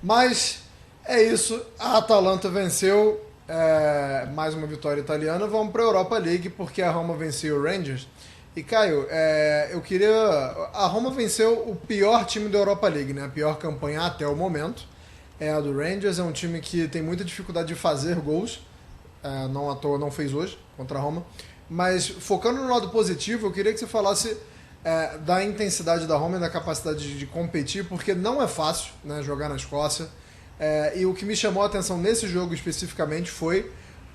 Mas é isso, a Atalanta venceu, mais uma vitória italiana, vamos para a Europa League porque a Roma venceu o Rangers. E Caio, a Roma venceu o pior time da Europa League, né? A pior campanha até o momento é a do Rangers, é um time que tem muita dificuldade de fazer gols. Não à toa não fez hoje contra a Roma, mas focando no lado positivo, eu queria que você falasse da intensidade da Roma e da capacidade de competir, porque não é fácil, né, jogar na Escócia, e o que me chamou a atenção nesse jogo especificamente foi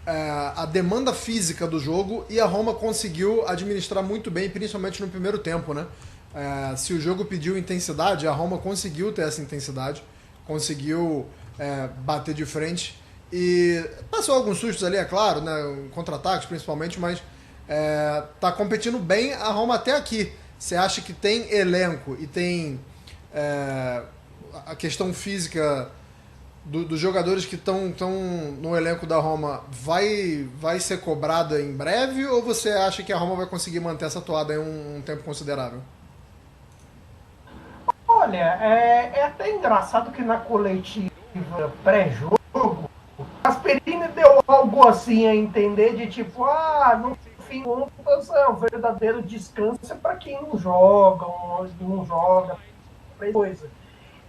a demanda física do jogo, e a Roma conseguiu administrar muito bem, principalmente no primeiro tempo, né? Se o jogo pediu intensidade, a Roma conseguiu ter essa intensidade, conseguiu bater de frente. E passou alguns sustos ali, é claro, né, contra-ataques principalmente, mas tá competindo bem a Roma até aqui. Você acha que tem elenco e tem a questão física dos jogadores que estão no elenco da Roma vai ser cobrada em breve, ou você acha que a Roma vai conseguir manter essa toada em um tempo considerável? Olha, é até engraçado que na coletiva pré-jogo Gasperini deu algo assim a entender de tipo, no fim de contas é um verdadeiro descanso para quem não joga, coisa.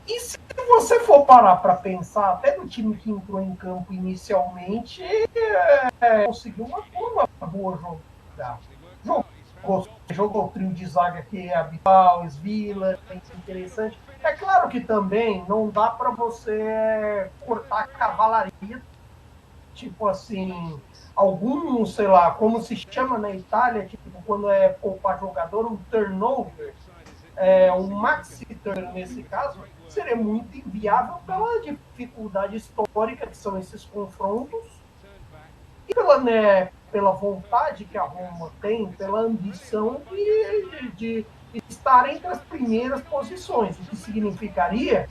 E se você for parar para pensar, até no time que entrou em campo inicialmente, conseguiu uma boa jogada. Jogou o trio de zaga que é habitual, Svila, interessante. É claro que também não dá para você cortar a cavalaria, tipo assim, sei lá, como se chama na Itália, tipo, quando é poupar jogador, um turnover, um maxi-turn nesse caso, seria muito inviável pela dificuldade histórica que são esses confrontos e pela vontade que a Roma tem, pela ambição de estar entre as primeiras posições, o que significaria,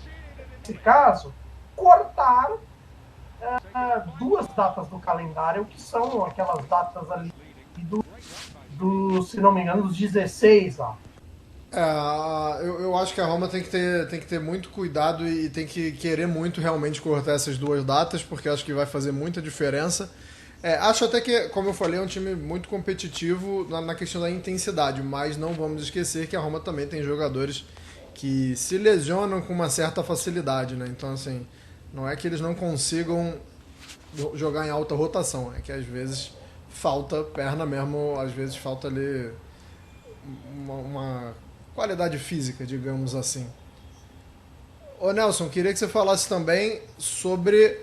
nesse caso, cortar duas datas do calendário, que são aquelas datas ali se não me engano, dos 16 lá. Eu acho que a Roma tem que ter muito cuidado e tem que querer muito realmente cortar essas duas datas, porque acho que vai fazer muita diferença. Acho até que, como eu falei, é um time muito competitivo na questão da intensidade, mas não vamos esquecer que a Roma também tem jogadores que se lesionam com uma certa facilidade, né? Então, assim, não é que eles não consigam jogar em alta rotação, é que às vezes falta perna mesmo, às vezes falta ali uma qualidade física, digamos assim. Ô Nelson, queria que você falasse também sobre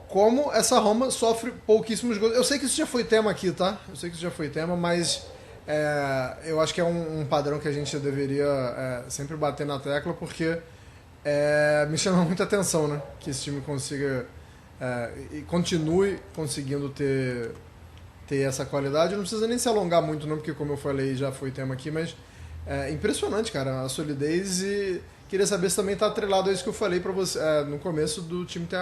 como essa Roma sofre pouquíssimos gols. Eu sei que isso já foi tema aqui, tá? Eu sei que isso já foi tema, mas eu acho que é um padrão que a gente deveria sempre bater na tecla, porque me chama muita atenção, né? Que esse time consiga e continue conseguindo ter essa qualidade. Não precisa nem se alongar muito, não, porque como eu falei, já foi tema aqui, mas é impressionante, cara, a solidez. E queria saber se também está atrelado a isso que eu falei para você no começo, do time ter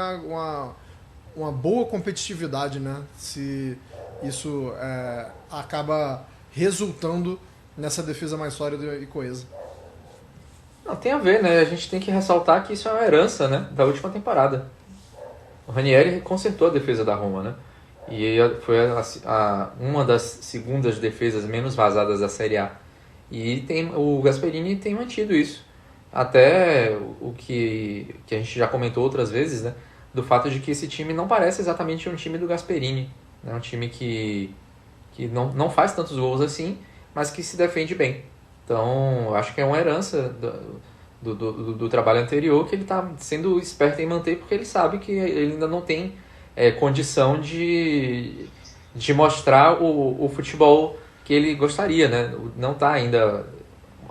uma boa competitividade, né? Se isso acaba resultando nessa defesa mais sólida e coesa. Não, tem a ver, né? A gente tem que ressaltar que isso é uma herança, né, da última temporada. O Ranieri consertou a defesa da Roma, né? E foi uma das segundas defesas menos vazadas da Série A. E o Gasperini tem mantido isso. Até o que a gente já comentou outras vezes, né? Do fato de que esse time não parece exatamente um time do Gasperini. É um time que não faz tantos gols assim, mas que se defende bem. Então, acho que é uma herança do trabalho anterior, que ele está sendo esperto em manter, porque ele sabe que ele ainda não tem condição de mostrar o futebol que ele gostaria, né? Não está ainda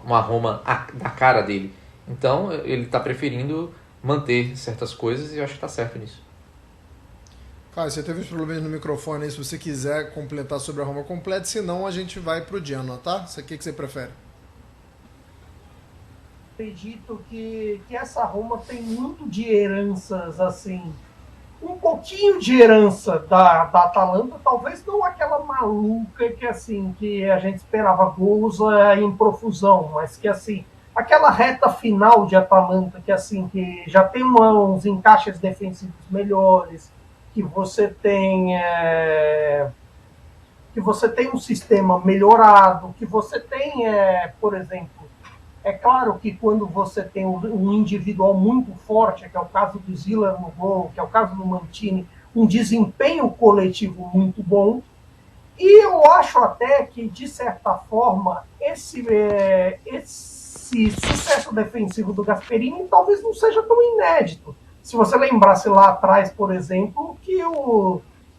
uma Roma da cara dele. Então, ele está preferindo manter certas coisas e eu acho que está certo nisso. Cara, você teve uns problemas no microfone aí, se você quiser completar sobre a Roma, complete, senão a gente vai pro Genoa, tá? O que você prefere? Acredito que essa Roma tem muito de heranças, assim, um pouquinho de herança da Atalanta, talvez não aquela maluca que, assim, que a gente esperava gols em profusão, mas que, assim, aquela reta final de Atalanta, que, assim, que já tem uns encaixes defensivos melhores, que você tem um sistema melhorado, que você tem, por exemplo, é claro que quando você tem um individual muito forte, que é o caso do Ziller no gol, que é o caso do Mantini, um desempenho coletivo muito bom, e eu acho até que, de certa forma, esse sucesso defensivo do Gasperini talvez não seja tão inédito. Se você lembrasse lá atrás, por exemplo, que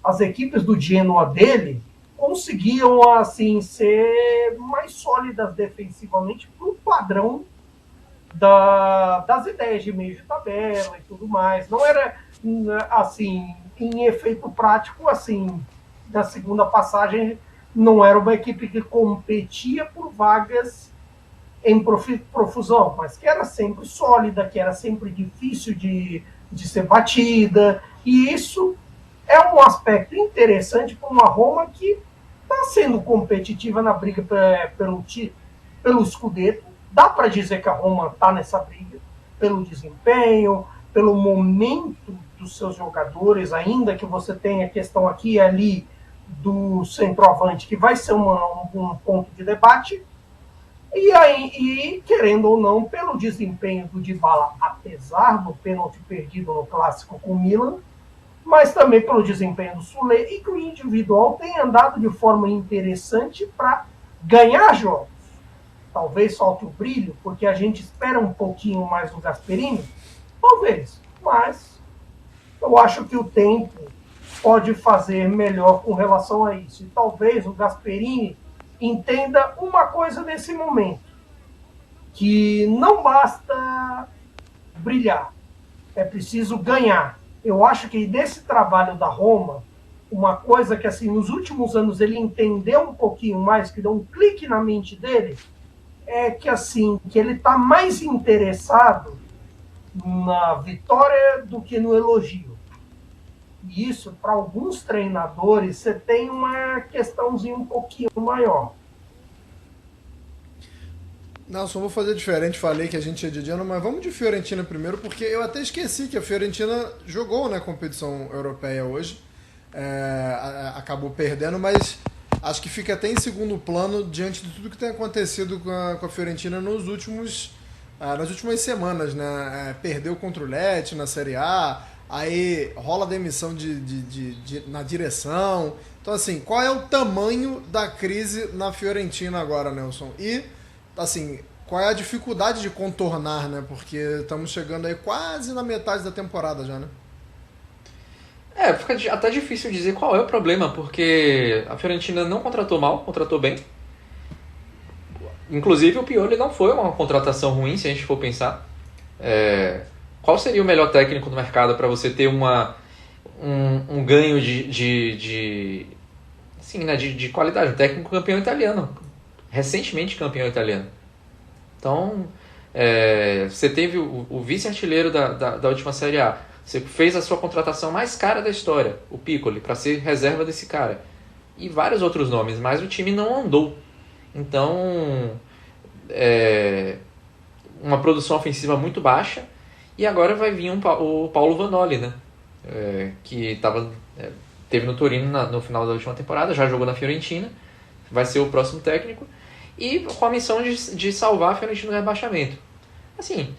as equipes do Genoa dele conseguiam, assim, ser mais sólidas defensivamente para o padrão das ideias de meio de tabela e tudo mais. Não era, assim, em efeito prático, assim, na segunda passagem, não era uma equipe que competia por vagas em profusão, mas que era sempre sólida, que era sempre difícil de ser batida, e isso é um aspecto interessante para uma Roma que está sendo competitiva na briga pelo Scudetto. Dá para dizer que a Roma está nessa briga, pelo desempenho, pelo momento dos seus jogadores, ainda que você tenha a questão aqui e ali do centroavante, que vai ser um ponto de debate. E, querendo ou não, pelo desempenho do Dybala, apesar do pênalti perdido no clássico com o Milan, mas também pelo desempenho do Sule, e que o individual tem andado de forma interessante para ganhar jogos. Talvez falte o brilho, porque a gente espera um pouquinho mais do Gasperini, talvez, mas eu acho que o tempo pode fazer melhor com relação a isso. E talvez o Gasperini entenda uma coisa nesse momento, que não basta brilhar, é preciso ganhar. Eu acho que nesse trabalho da Roma, uma coisa que, assim, nos últimos anos ele entendeu um pouquinho mais, que deu um clique na mente dele, é que assim, que ele está mais interessado na vitória do que no elogio. E isso, para alguns treinadores, você tem uma questãozinha um pouquinho maior. Não, só vou fazer diferente. Falei que a gente ia de Genoa, mas vamos de Fiorentina primeiro, porque eu até esqueci que a Fiorentina jogou na competição europeia hoje. Acabou perdendo, mas acho que fica até em segundo plano diante de tudo que tem acontecido com a Fiorentina nas últimas semanas, né? Perdeu contra o Lecce na Série A, aí rola demissão na direção. Então, assim, qual é o tamanho da crise na Fiorentina agora, Nelson? E, assim, qual é a dificuldade de contornar, né? Porque estamos chegando aí quase na metade da temporada já, né? Fica até difícil dizer qual é o problema, porque a Fiorentina não contratou mal, contratou bem. Inclusive o Pioli não foi uma contratação ruim, se a gente for pensar. Qual seria o melhor técnico no mercado para você ter um ganho de qualidade? Um técnico campeão italiano, recentemente campeão italiano. Então, você teve o vice-artilheiro da última Série A. Você fez a sua contratação mais cara da história, o Piccoli, para ser reserva desse cara. E vários outros nomes, mas o time não andou. Então, uma produção ofensiva muito baixa. E agora vai vir o Paulo Vanoli, né? Que teve no Torino no final da última temporada, já jogou na Fiorentina, vai ser o próximo técnico. E com a missão de salvar a Fiorentina do rebaixamento. Assim,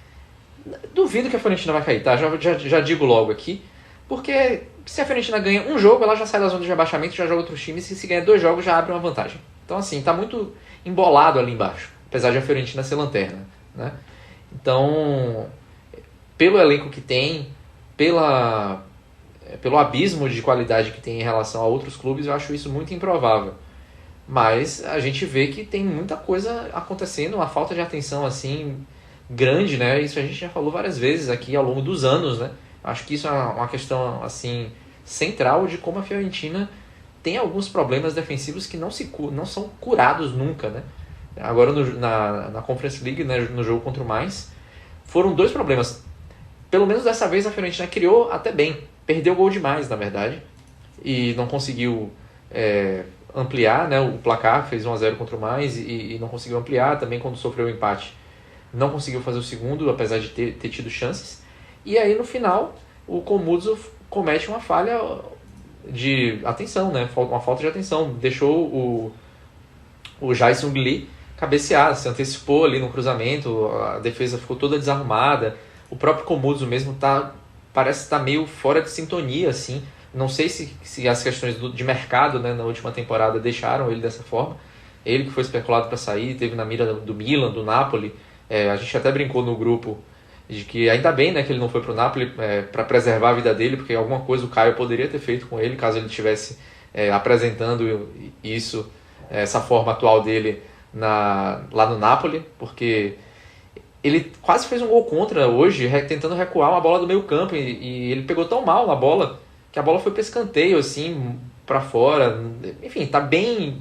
duvido que a Fiorentina vai cair, tá? Já digo logo aqui. Porque se a Fiorentina ganha um jogo, ela já sai da zona de rebaixamento, já joga outros times, e se ganha 2 jogos, já abre uma vantagem. Então, assim, tá muito embolado ali embaixo, apesar de a Fiorentina ser lanterna, né? Então, pelo elenco que tem, pelo abismo de qualidade que tem em relação a outros clubes, eu acho isso muito improvável. Mas a gente vê que tem muita coisa acontecendo, uma falta de atenção assim grande, né? Isso a gente já falou várias vezes aqui ao longo dos anos, né? Acho que isso é uma questão assim central de como a Fiorentina tem alguns problemas defensivos que não são curados nunca, né? Agora na Conference League, né, no jogo contra o Mainz, foram 2 problemas. Pelo menos dessa vez a Fiorentina criou até bem, perdeu gol demais, na verdade, e não conseguiu ampliar, né, o placar, fez 1-0 contra o Mainz e não conseguiu ampliar. Também quando sofreu o empate não conseguiu fazer o segundo, apesar de ter tido chances. E aí no final o Komuzov comete uma falha de atenção, né, uma falta de atenção, deixou o Jason Lee cabecear, se antecipou ali no cruzamento, a defesa ficou toda desarrumada. O próprio Komuzov mesmo parece estar meio fora de sintonia, assim. Não sei se as questões de mercado, né, na última temporada deixaram ele dessa forma. Ele que foi especulado para sair, teve na mira do Milan, do Napoli. A gente até brincou no grupo de que ainda bem, né, que ele não foi para o Napoli para preservar a vida dele, porque alguma coisa o Caio poderia ter feito com ele, caso ele estivesse apresentando isso, essa forma atual dele lá no Napoli, porque ele quase fez um gol contra hoje, tentando recuar uma bola do meio campo, e ele pegou tão mal na bola que a bola foi para escanteio, assim, para fora. Enfim, tá bem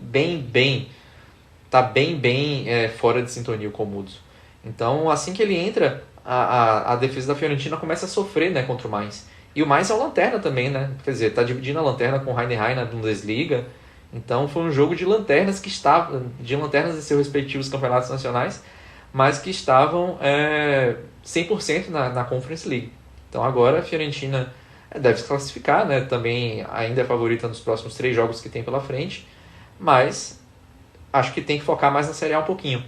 fora de sintonia com o Komuzov. Então, assim que ele entra, a defesa da Fiorentina começa a sofrer, né, contra o Mainz. E o Mainz é o lanterna também, né? Quer dizer, tá dividindo a lanterna com o Heidenheim na Bundesliga. Então, foi um jogo de lanternas de seus respectivos campeonatos nacionais, mas que estavam 100% na Conference League. Então agora a Fiorentina deve se classificar, né? Também ainda é favorita nos próximos 3 jogos que tem pela frente, mas acho que tem que focar mais na Série A um pouquinho.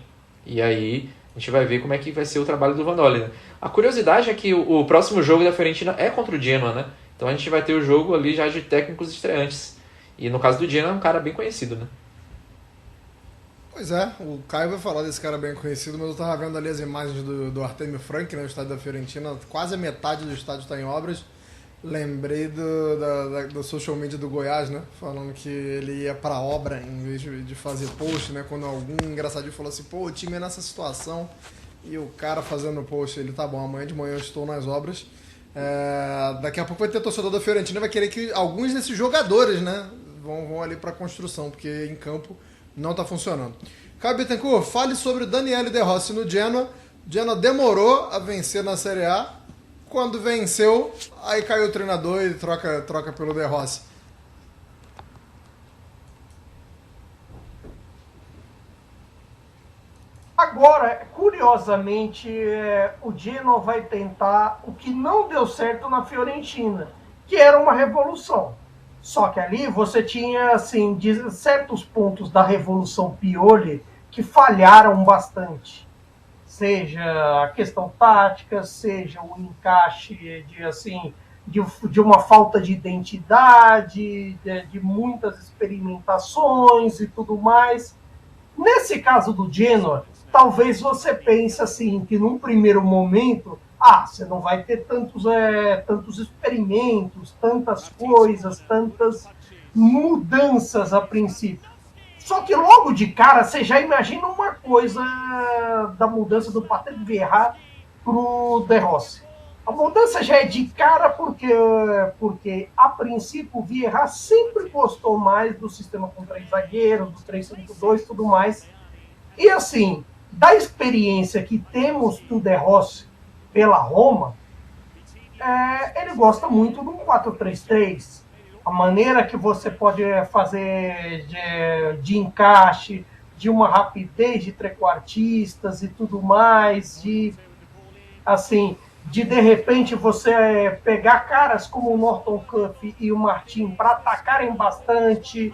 E aí a gente vai ver como é que vai ser o trabalho do Vanoli, né? A curiosidade é que o próximo jogo da Fiorentina é contra o Genoa, né? Então a gente vai ter o jogo ali já de técnicos estreantes. E no caso do Genoa é um cara bem conhecido, né? Pois é, o Caio vai falar desse cara bem conhecido, mas eu tava vendo ali as imagens do Artemio Frank, né, o estádio da Fiorentina, quase a metade do estádio está em obras. Lembrei do social media do Goiás, né, falando que ele ia pra obra em vez de fazer post, né, quando algum engraçadinho falou assim, pô, o time é nessa situação, e o cara fazendo post, ele, tá bom, amanhã de manhã eu estou nas obras. Daqui a pouco vai ter torcedor da Fiorentina, vai querer que alguns desses jogadores, né, vão ali pra construção, porque em campo não está funcionando. Caio Bittencourt, fale sobre o Daniele De Rossi no Genoa. O Genoa demorou a vencer na Série A. Quando venceu, aí caiu o treinador e troca pelo De Rossi. Agora, curiosamente, o Genoa vai tentar o que não deu certo na Fiorentina, que era uma revolução. Só que ali você tinha, assim, certos pontos da revolução Pioli que falharam bastante. Seja a questão tática, seja o encaixe de uma falta de identidade, de muitas experimentações e tudo mais. Nesse caso do Genoa, talvez você pense assim, que num primeiro momento, você não vai ter tantos experimentos, tantas coisas, tantas mudanças a princípio. Só que logo de cara, você já imagina uma coisa da mudança do Patrick Vieira pro De Rossi. A mudança já é de cara porque a princípio, o Vieira sempre gostou mais do sistema com 3 zagueiros, do 3-5-2 e tudo mais. E assim, da experiência que temos do De Rossi pela Roma, ele gosta muito do 4-3-3. A maneira que você pode fazer de encaixe, de uma rapidez de trequartistas e tudo mais, de repente você pegar caras como o Norton Cuff e o Martin para atacarem bastante.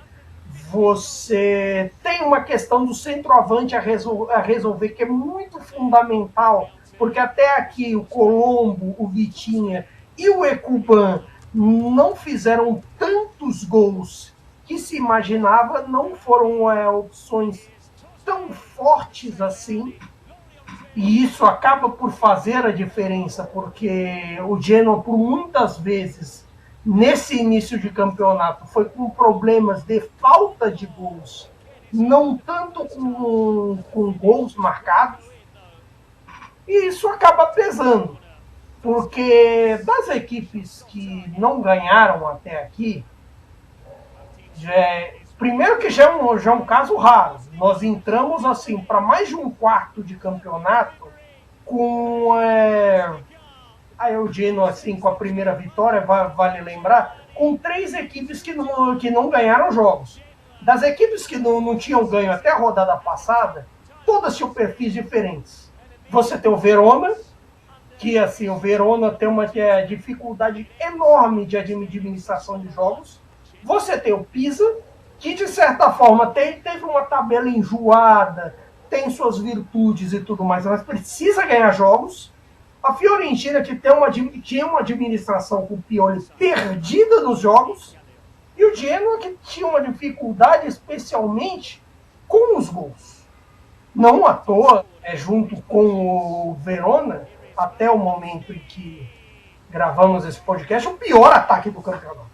Você tem uma questão do centroavante a resolver, que é muito fundamental, porque até aqui o Colombo, o Vitinha e o Ekuban não fizeram tantos gols que se imaginava, não foram opções tão fortes assim, e isso acaba por fazer a diferença, porque o Genoa, por muitas vezes, nesse início de campeonato, foi com problemas de falta de gols, não tanto com gols marcados, e isso acaba pesando, porque das equipes que não ganharam até aqui, primeiro que já é um caso raro, nós entramos assim para mais de um quarto de campeonato com aí o Genoa, assim, com a primeira vitória, vale lembrar, com 3 equipes que não ganharam jogos. Das equipes que não tinham ganho até a rodada passada, todas tinham perfis diferentes. Você tem o Verona, que assim, o Verona tem uma dificuldade enorme de administração de jogos. Você tem o Pisa, que de certa forma teve uma tabela enjoada, tem suas virtudes e tudo mais, mas precisa ganhar jogos. A Fiorentina, que tinha uma administração com o Pioli perdida nos jogos, e o Genoa, que tinha uma dificuldade especialmente com os gols. Não à toa, junto com o Verona, até o momento em que gravamos esse podcast, o pior ataque do campeonato.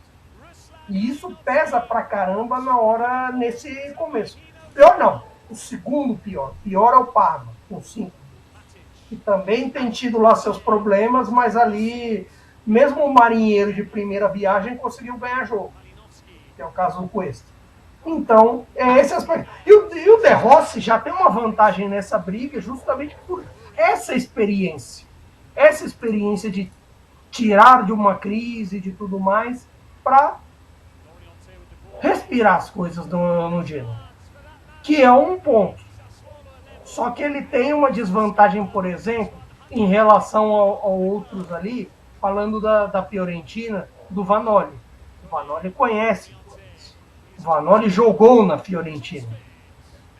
E isso pesa pra caramba nesse começo. Pior não, o segundo pior. Pior é o Parma, com 5. Que também tem tido lá seus problemas, mas ali, mesmo o marinheiro de primeira viagem conseguiu ganhar jogo. Que é o caso do Cuesta. Então, é esse aspecto. E o De Rossi já tem uma vantagem nessa briga justamente por essa experiência. Essa experiência de tirar de uma crise, de tudo mais, para respirar as coisas no Genoa. Que é um ponto. Só que ele tem uma desvantagem, por exemplo, em relação a outros ali, falando da Fiorentina, do Vanoli. O Vanoli conhece. O Vanoli jogou na Fiorentina.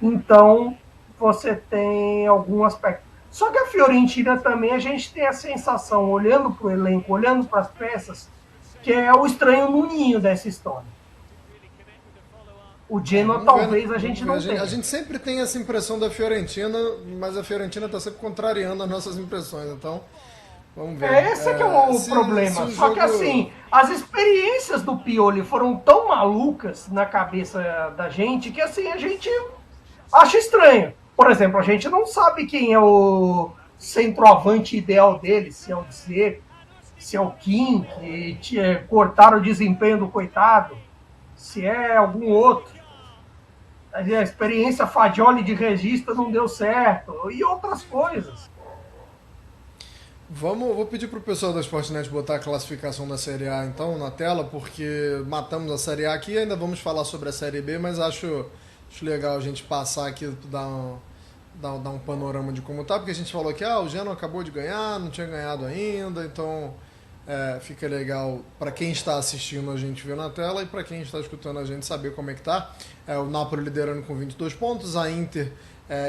Então, você tem algum aspecto. Só que a Fiorentina também, a gente tem a sensação, olhando para o elenco, olhando para as peças, que é o estranho no ninho dessa história. O Genoa talvez a gente não tenha. A gente sempre tem essa impressão da Fiorentina, mas a Fiorentina está sempre contrariando as nossas impressões, então vamos ver. Esse que é o problema. Só que assim, as experiências do Pioli foram tão malucas na cabeça da gente que assim, a gente acha estranho. Por exemplo, a gente não sabe quem é o centroavante ideal dele, se é o Dzeko, se é o Kim, que cortaram o desempenho do coitado, se é algum outro. A experiência Fagioli de regista não deu certo, e outras coisas. Vou pedir pro pessoal da Sportnet botar a classificação da Série A então na tela, porque matamos a Série A aqui e ainda vamos falar sobre a Série B, mas acho legal a gente passar aqui, dar um panorama de como tá, porque a gente falou que o Genoa acabou de ganhar, não tinha ganhado ainda, então fica legal para quem está assistindo a gente ver na tela e para quem está escutando a gente saber como é que tá. O Napoli liderando com 22 pontos, a Inter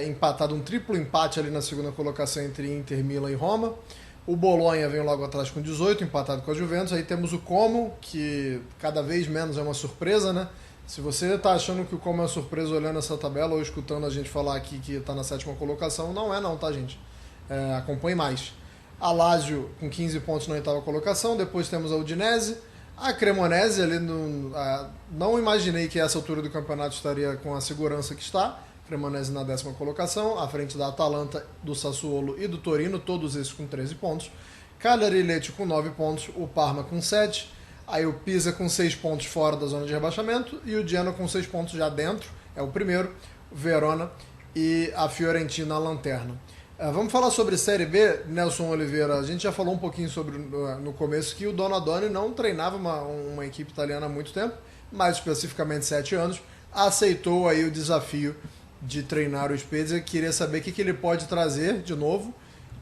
empatado, um triplo empate ali na segunda colocação entre Inter, Milan e Roma. O Bolonha vem logo atrás com 18, empatado com a Juventus. Aí temos o Como, que cada vez menos é uma surpresa, né? Se você está achando que o Como é uma surpresa olhando essa tabela ou escutando a gente falar aqui que está na 7ª colocação, não é não, tá, gente? Acompanhe mais. A Lazio com 15 pontos na 8ª colocação. Depois temos a Udinese. A Cremonese, ali não imaginei que essa altura do campeonato estaria com a segurança que está. Cremonese na 10ª colocação, à frente da Atalanta, do Sassuolo e do Torino, todos esses com 13 pontos. Cagliari e Lecce com 9 pontos, o Parma com 7, aí o Pisa com 6 pontos fora da zona de rebaixamento e o Genoa com 6 pontos já dentro, é o primeiro, o Verona e a Fiorentina a lanterna. Vamos falar sobre Série B, Nelson Oliveira. A gente já falou um pouquinho sobre no começo que o Donadoni não treinava uma equipe italiana há muito tempo, mais especificamente 7 anos, aceitou aí o desafio de treinar o Spezia. Queria saber o que ele pode trazer de novo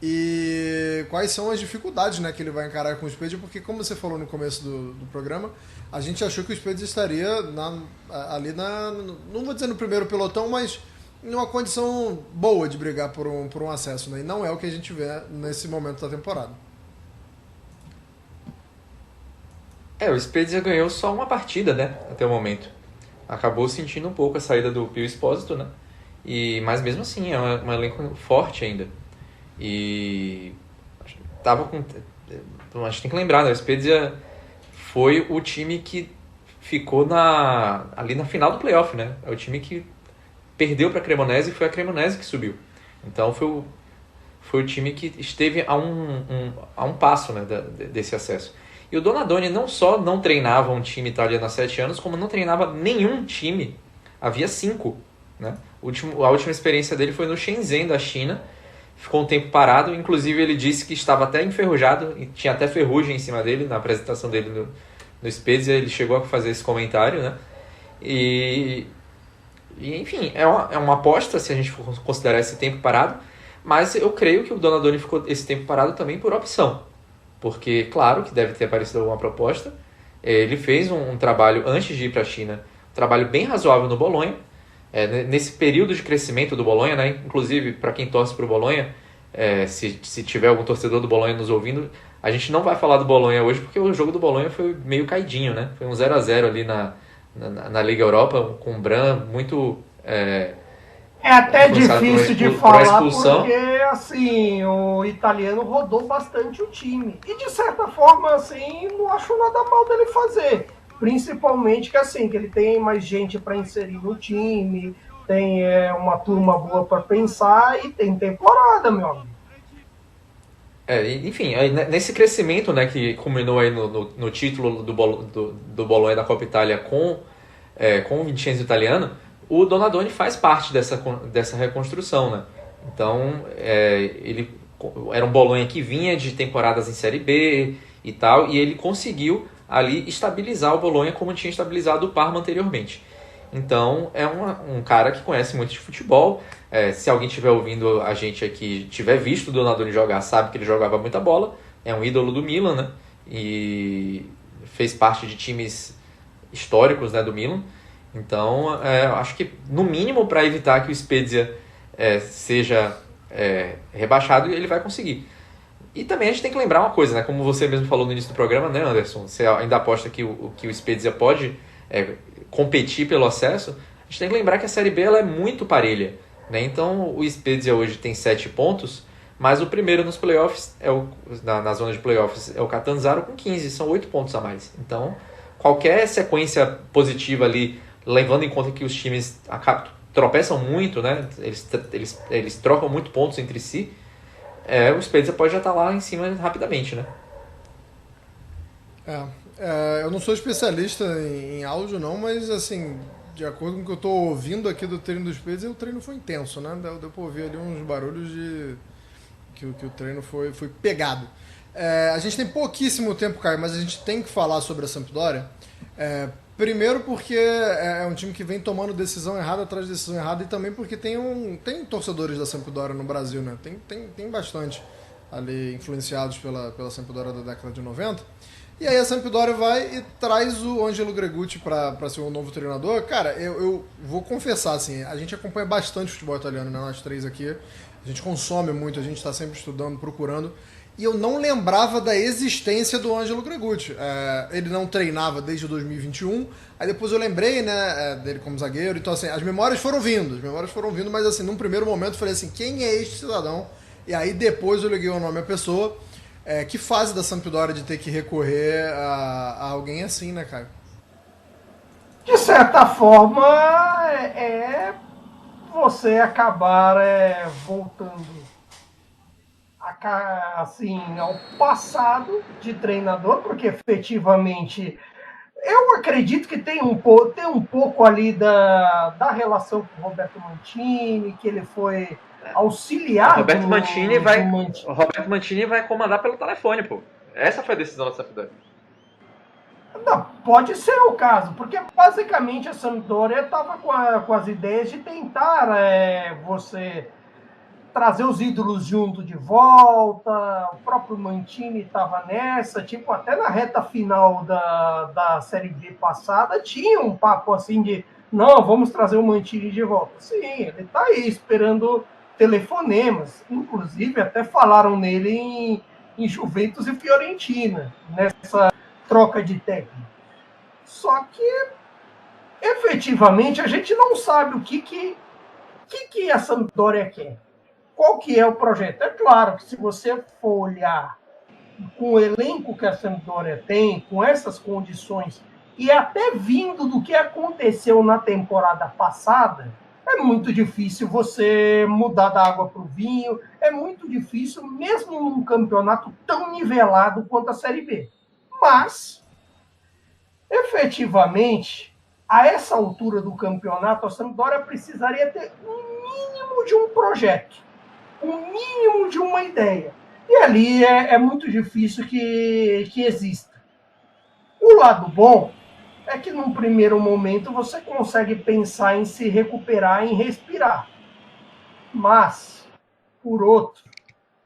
e quais são as dificuldades, né, que ele vai encarar com o Spezia, porque como você falou no começo do programa, a gente achou que o Spezia estaria ali não vou dizer no primeiro pelotão, mas numa condição boa de brigar por um acesso, né? E não é o que a gente vê nesse momento da temporada. O Spezia ganhou só uma partida, né, até o momento. Acabou sentindo um pouco a saída do Pio Esposito, né? Mas mesmo assim, é um elenco forte ainda. E tava com... A gente tem que lembrar, né? O Spezia foi o time que ficou ali na final do playoff, né? É o time que perdeu para a Cremonese e foi a Cremonese que subiu. Então foi o time que esteve a um passo, né, desse acesso. E o Donadoni não só não treinava um time italiano há 7 anos, como não treinava nenhum time havia 5. Né? A última experiência dele foi no Shenzhen, da China. Ficou um tempo parado, inclusive ele disse que estava até enferrujado, e tinha até ferrugem em cima dele, na apresentação dele no Spezia, ele chegou a fazer esse comentário, né? E enfim, é uma aposta se a gente for considerar esse tempo parado, mas eu creio que o Donadoni ficou esse tempo parado também por opção, porque claro que deve ter aparecido alguma proposta. Ele fez um trabalho antes de ir para a China, um trabalho bem razoável no Bolonha, nesse período de crescimento do Bolonha, né? Inclusive para quem torce para o Bolonha, se tiver algum torcedor do Bolonha nos ouvindo, a gente não vai falar do Bolonha hoje porque o jogo do Bolonha foi meio caidinho, né? Foi um 0-0 ali na Liga Europa, com o Bran muito... É até difícil de falar porque, assim, o italiano rodou bastante o time. E, de certa forma, assim, não acho nada mal dele fazer. Principalmente que, assim, que ele tem mais gente para inserir no time, tem uma turma boa para pensar e tem temporada, meu amigo. Enfim, nesse crescimento, né, que culminou aí no título do Bolonha da Copa Itália com o Vincenzo italiano, o Donadoni faz parte dessa reconstrução, né? Então, ele era um Bolonha que vinha de temporadas em Série B e tal, e ele conseguiu ali estabilizar o Bolonha como tinha estabilizado o Parma anteriormente. Então, é um cara que conhece muito de futebol. Se alguém estiver ouvindo a gente aqui, tiver visto o Donadoni jogar, sabe que ele jogava muita bola. É um ídolo do Milan, né? E fez parte de times históricos, né, do Milan. Então, acho que, no mínimo, para evitar que o Spezia seja rebaixado, ele vai conseguir. E também a gente tem que lembrar uma coisa, né? Como você mesmo falou no início do programa, né, Anderson? Você ainda aposta que o Spezia pode competir pelo acesso. A gente tem que lembrar que a Série B ela é muito parelha, né? Então, o Spezia hoje tem 7 pontos, mas o primeiro nos playoffs, na zona de playoffs, é o Catanzaro com 15, são 8 pontos a mais. Então, qualquer sequência positiva ali, levando em conta que os times tropeçam muito, né? Eles trocam muito pontos entre si, o Spezia pode já estar lá em cima rapidamente, né? Eu não sou especialista em áudio não, mas assim, de acordo com o que eu tô ouvindo aqui do treino dos Pedros, o treino foi intenso, né? Deu pra ouvir ali uns barulhos de que o treino foi pegado. A gente tem pouquíssimo tempo, Caio, mas a gente tem que falar sobre a Sampdoria. Primeiro porque é um time que vem tomando decisão errada atrás de decisão errada e também porque tem torcedores da Sampdoria no Brasil, né? Tem bastante ali influenciados pela Sampdoria da década de 90. E aí a Sampdoria vai e traz o Ângelo Gregutti para ser o novo treinador. Cara, eu vou confessar, assim, a gente acompanha bastante futebol italiano, né? Nós três aqui. A gente consome muito, a gente está sempre estudando, procurando. E eu não lembrava da existência do Ângelo Gregutti. Ele não treinava desde 2021. Aí depois eu lembrei, né, dele como zagueiro. Então, assim, as memórias foram vindo, mas, assim, num primeiro momento eu falei assim, quem é este cidadão? E aí depois eu liguei o nome à pessoa. Que fase da Sampdoria de ter que recorrer a alguém assim, né, Caio? De certa forma, você acabar voltando assim, ao passado de treinador, porque efetivamente eu acredito que tem um pouco ali da relação com o Roberto Mantini, que ele foi auxiliar o Roberto Mantini vai comandar pelo telefone, pô. Essa foi a decisão da Sampdoria. Não, pode ser o caso, porque basicamente a Sampdoria estava com as ideias de tentar você trazer os ídolos junto de volta. O próprio Mantini estava nessa, tipo, até na reta final da Série B passada tinha um papo assim de não, vamos trazer o Mantini de volta. Sim, ele está aí esperando telefonemas, inclusive até falaram nele em Juventus e Fiorentina, nessa troca de técnico. Só que, efetivamente, a gente não sabe o que a Sampdoria quer. Qual que é o projeto? É claro que se você for olhar com o elenco que a Sampdoria tem, com essas condições, e até vindo do que aconteceu na temporada passada, é muito difícil você mudar da água para o vinho, é muito difícil, mesmo num campeonato tão nivelado quanto a Série B. Mas, efetivamente, a essa altura do campeonato, a Sampdoria precisaria ter um mínimo de um projeto, um mínimo de uma ideia. E ali é muito difícil que exista. O lado bom é que num primeiro momento você consegue pensar em se recuperar, em respirar. Mas, por outro,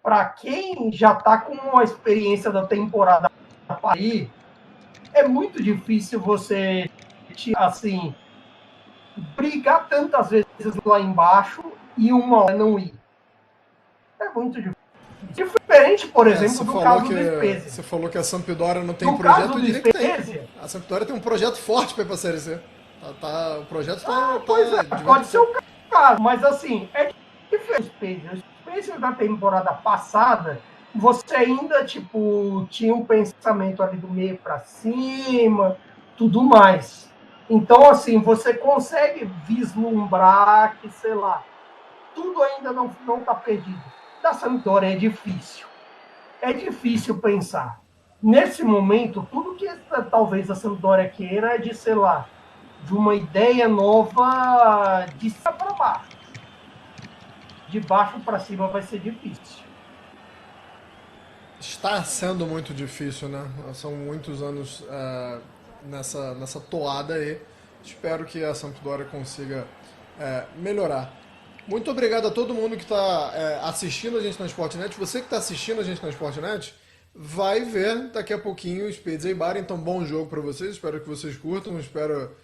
para quem já está com a experiência da temporada aí, é muito difícil você, assim, brigar tantas vezes lá embaixo e uma hora não ir. É muito difícil. Diferente, por exemplo, do caso do Spezia. Você falou que a Sampdoria não tem projeto, eu diria que tem. A Sampdoria tem um projeto forte para ir para a Série C. O projeto está... pode ser o caso, mas assim, é diferente. O Spezia da temporada passada, você ainda, tipo, tinha um pensamento ali do meio para cima, tudo mais. Então, assim, você consegue vislumbrar que, sei lá, tudo ainda não está perdido. Da Sampdoria é difícil. É difícil pensar. Nesse momento, tudo que talvez a Sampdoria queira é de, sei lá, de uma ideia nova de cima para baixo. De baixo para cima vai ser difícil. Está sendo muito difícil, né? São muitos anos nessa toada aí. Espero que a Sampdoria consiga melhorar. Muito obrigado a todo mundo que está assistindo a gente na Sportnet. Você que está assistindo a gente na Sportnet vai ver daqui a pouquinho o Spezia e Bari. Então, bom jogo para vocês. Espero que vocês curtam. Espero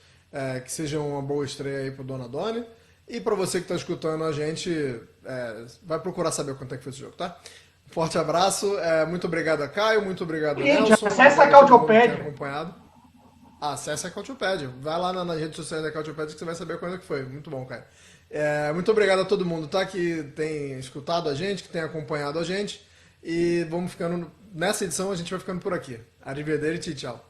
que seja uma boa estreia aí para o Donadoni. E para você que está escutando a gente, vai procurar saber quanto é que foi esse jogo, tá? Forte abraço. Muito obrigado a Caio. Muito obrigado a Nelson. Acesse a Cautiopédia. Acesse a Cautiopédia. Vai lá nas redes sociais da Cautiopédia que você vai saber quando é que foi. Muito bom, Caio. Muito obrigado a todo mundo, tá? Que tem escutado a gente, que tem acompanhado a gente. E vamos ficando... Nessa edição a gente vai ficando por aqui. Arrivederci, tchau.